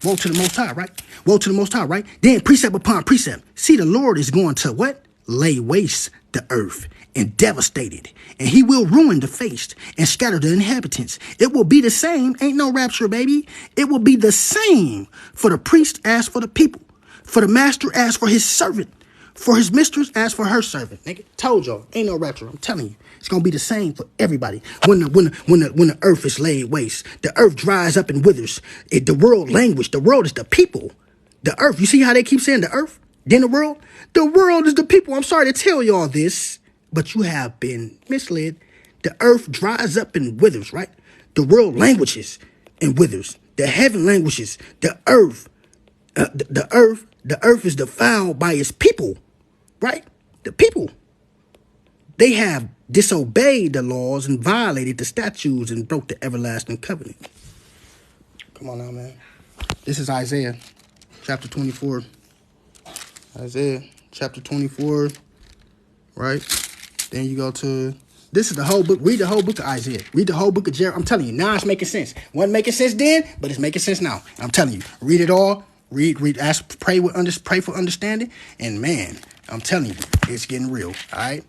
Woe to the Most High, right? Woe to the Most High, right? Then precept upon precept. See, the Lord is going to what? Lay waste the earth and devastate it. And he will ruin the face and scatter the inhabitants. It will be the same. Ain't no rapture, baby. It will be the same for the priest as for the people. For the master as for his servant. For his mistress as for her servant. Nigga, told y'all, ain't no rapture. I'm telling you, it's gonna be the same for everybody. When the earth is laid waste, the earth dries up and withers. The world languish. The world is the people. The earth. You see how they keep saying the earth? Then the world. The world is the people. I'm sorry to tell y'all this, but you have been misled. The earth dries up and withers. Right? The world languishes and withers. The heaven languishes. The earth. The earth is defiled by its people. Right? The people. They have disobeyed the laws and violated the statutes and broke the everlasting covenant. Come on now, man. This is Isaiah chapter 24. Isaiah chapter 24. Right? Then you go to, this is the whole book. Read the whole book of Isaiah. Read the whole book of Jeremiah. I'm telling you, now it's making sense. Wasn't making sense then, but it's making sense now. I'm telling you, read it all. Read, ask, pray for understanding. And man, I'm telling you, it's getting real. All right?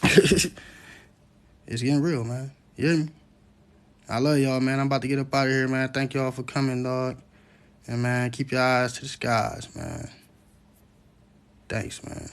It's getting real, man. You hear me? I love y'all, man. I'm about to get up out of here, man. Thank y'all for coming, dog. And, man, keep your eyes to the skies, man. Thanks, man.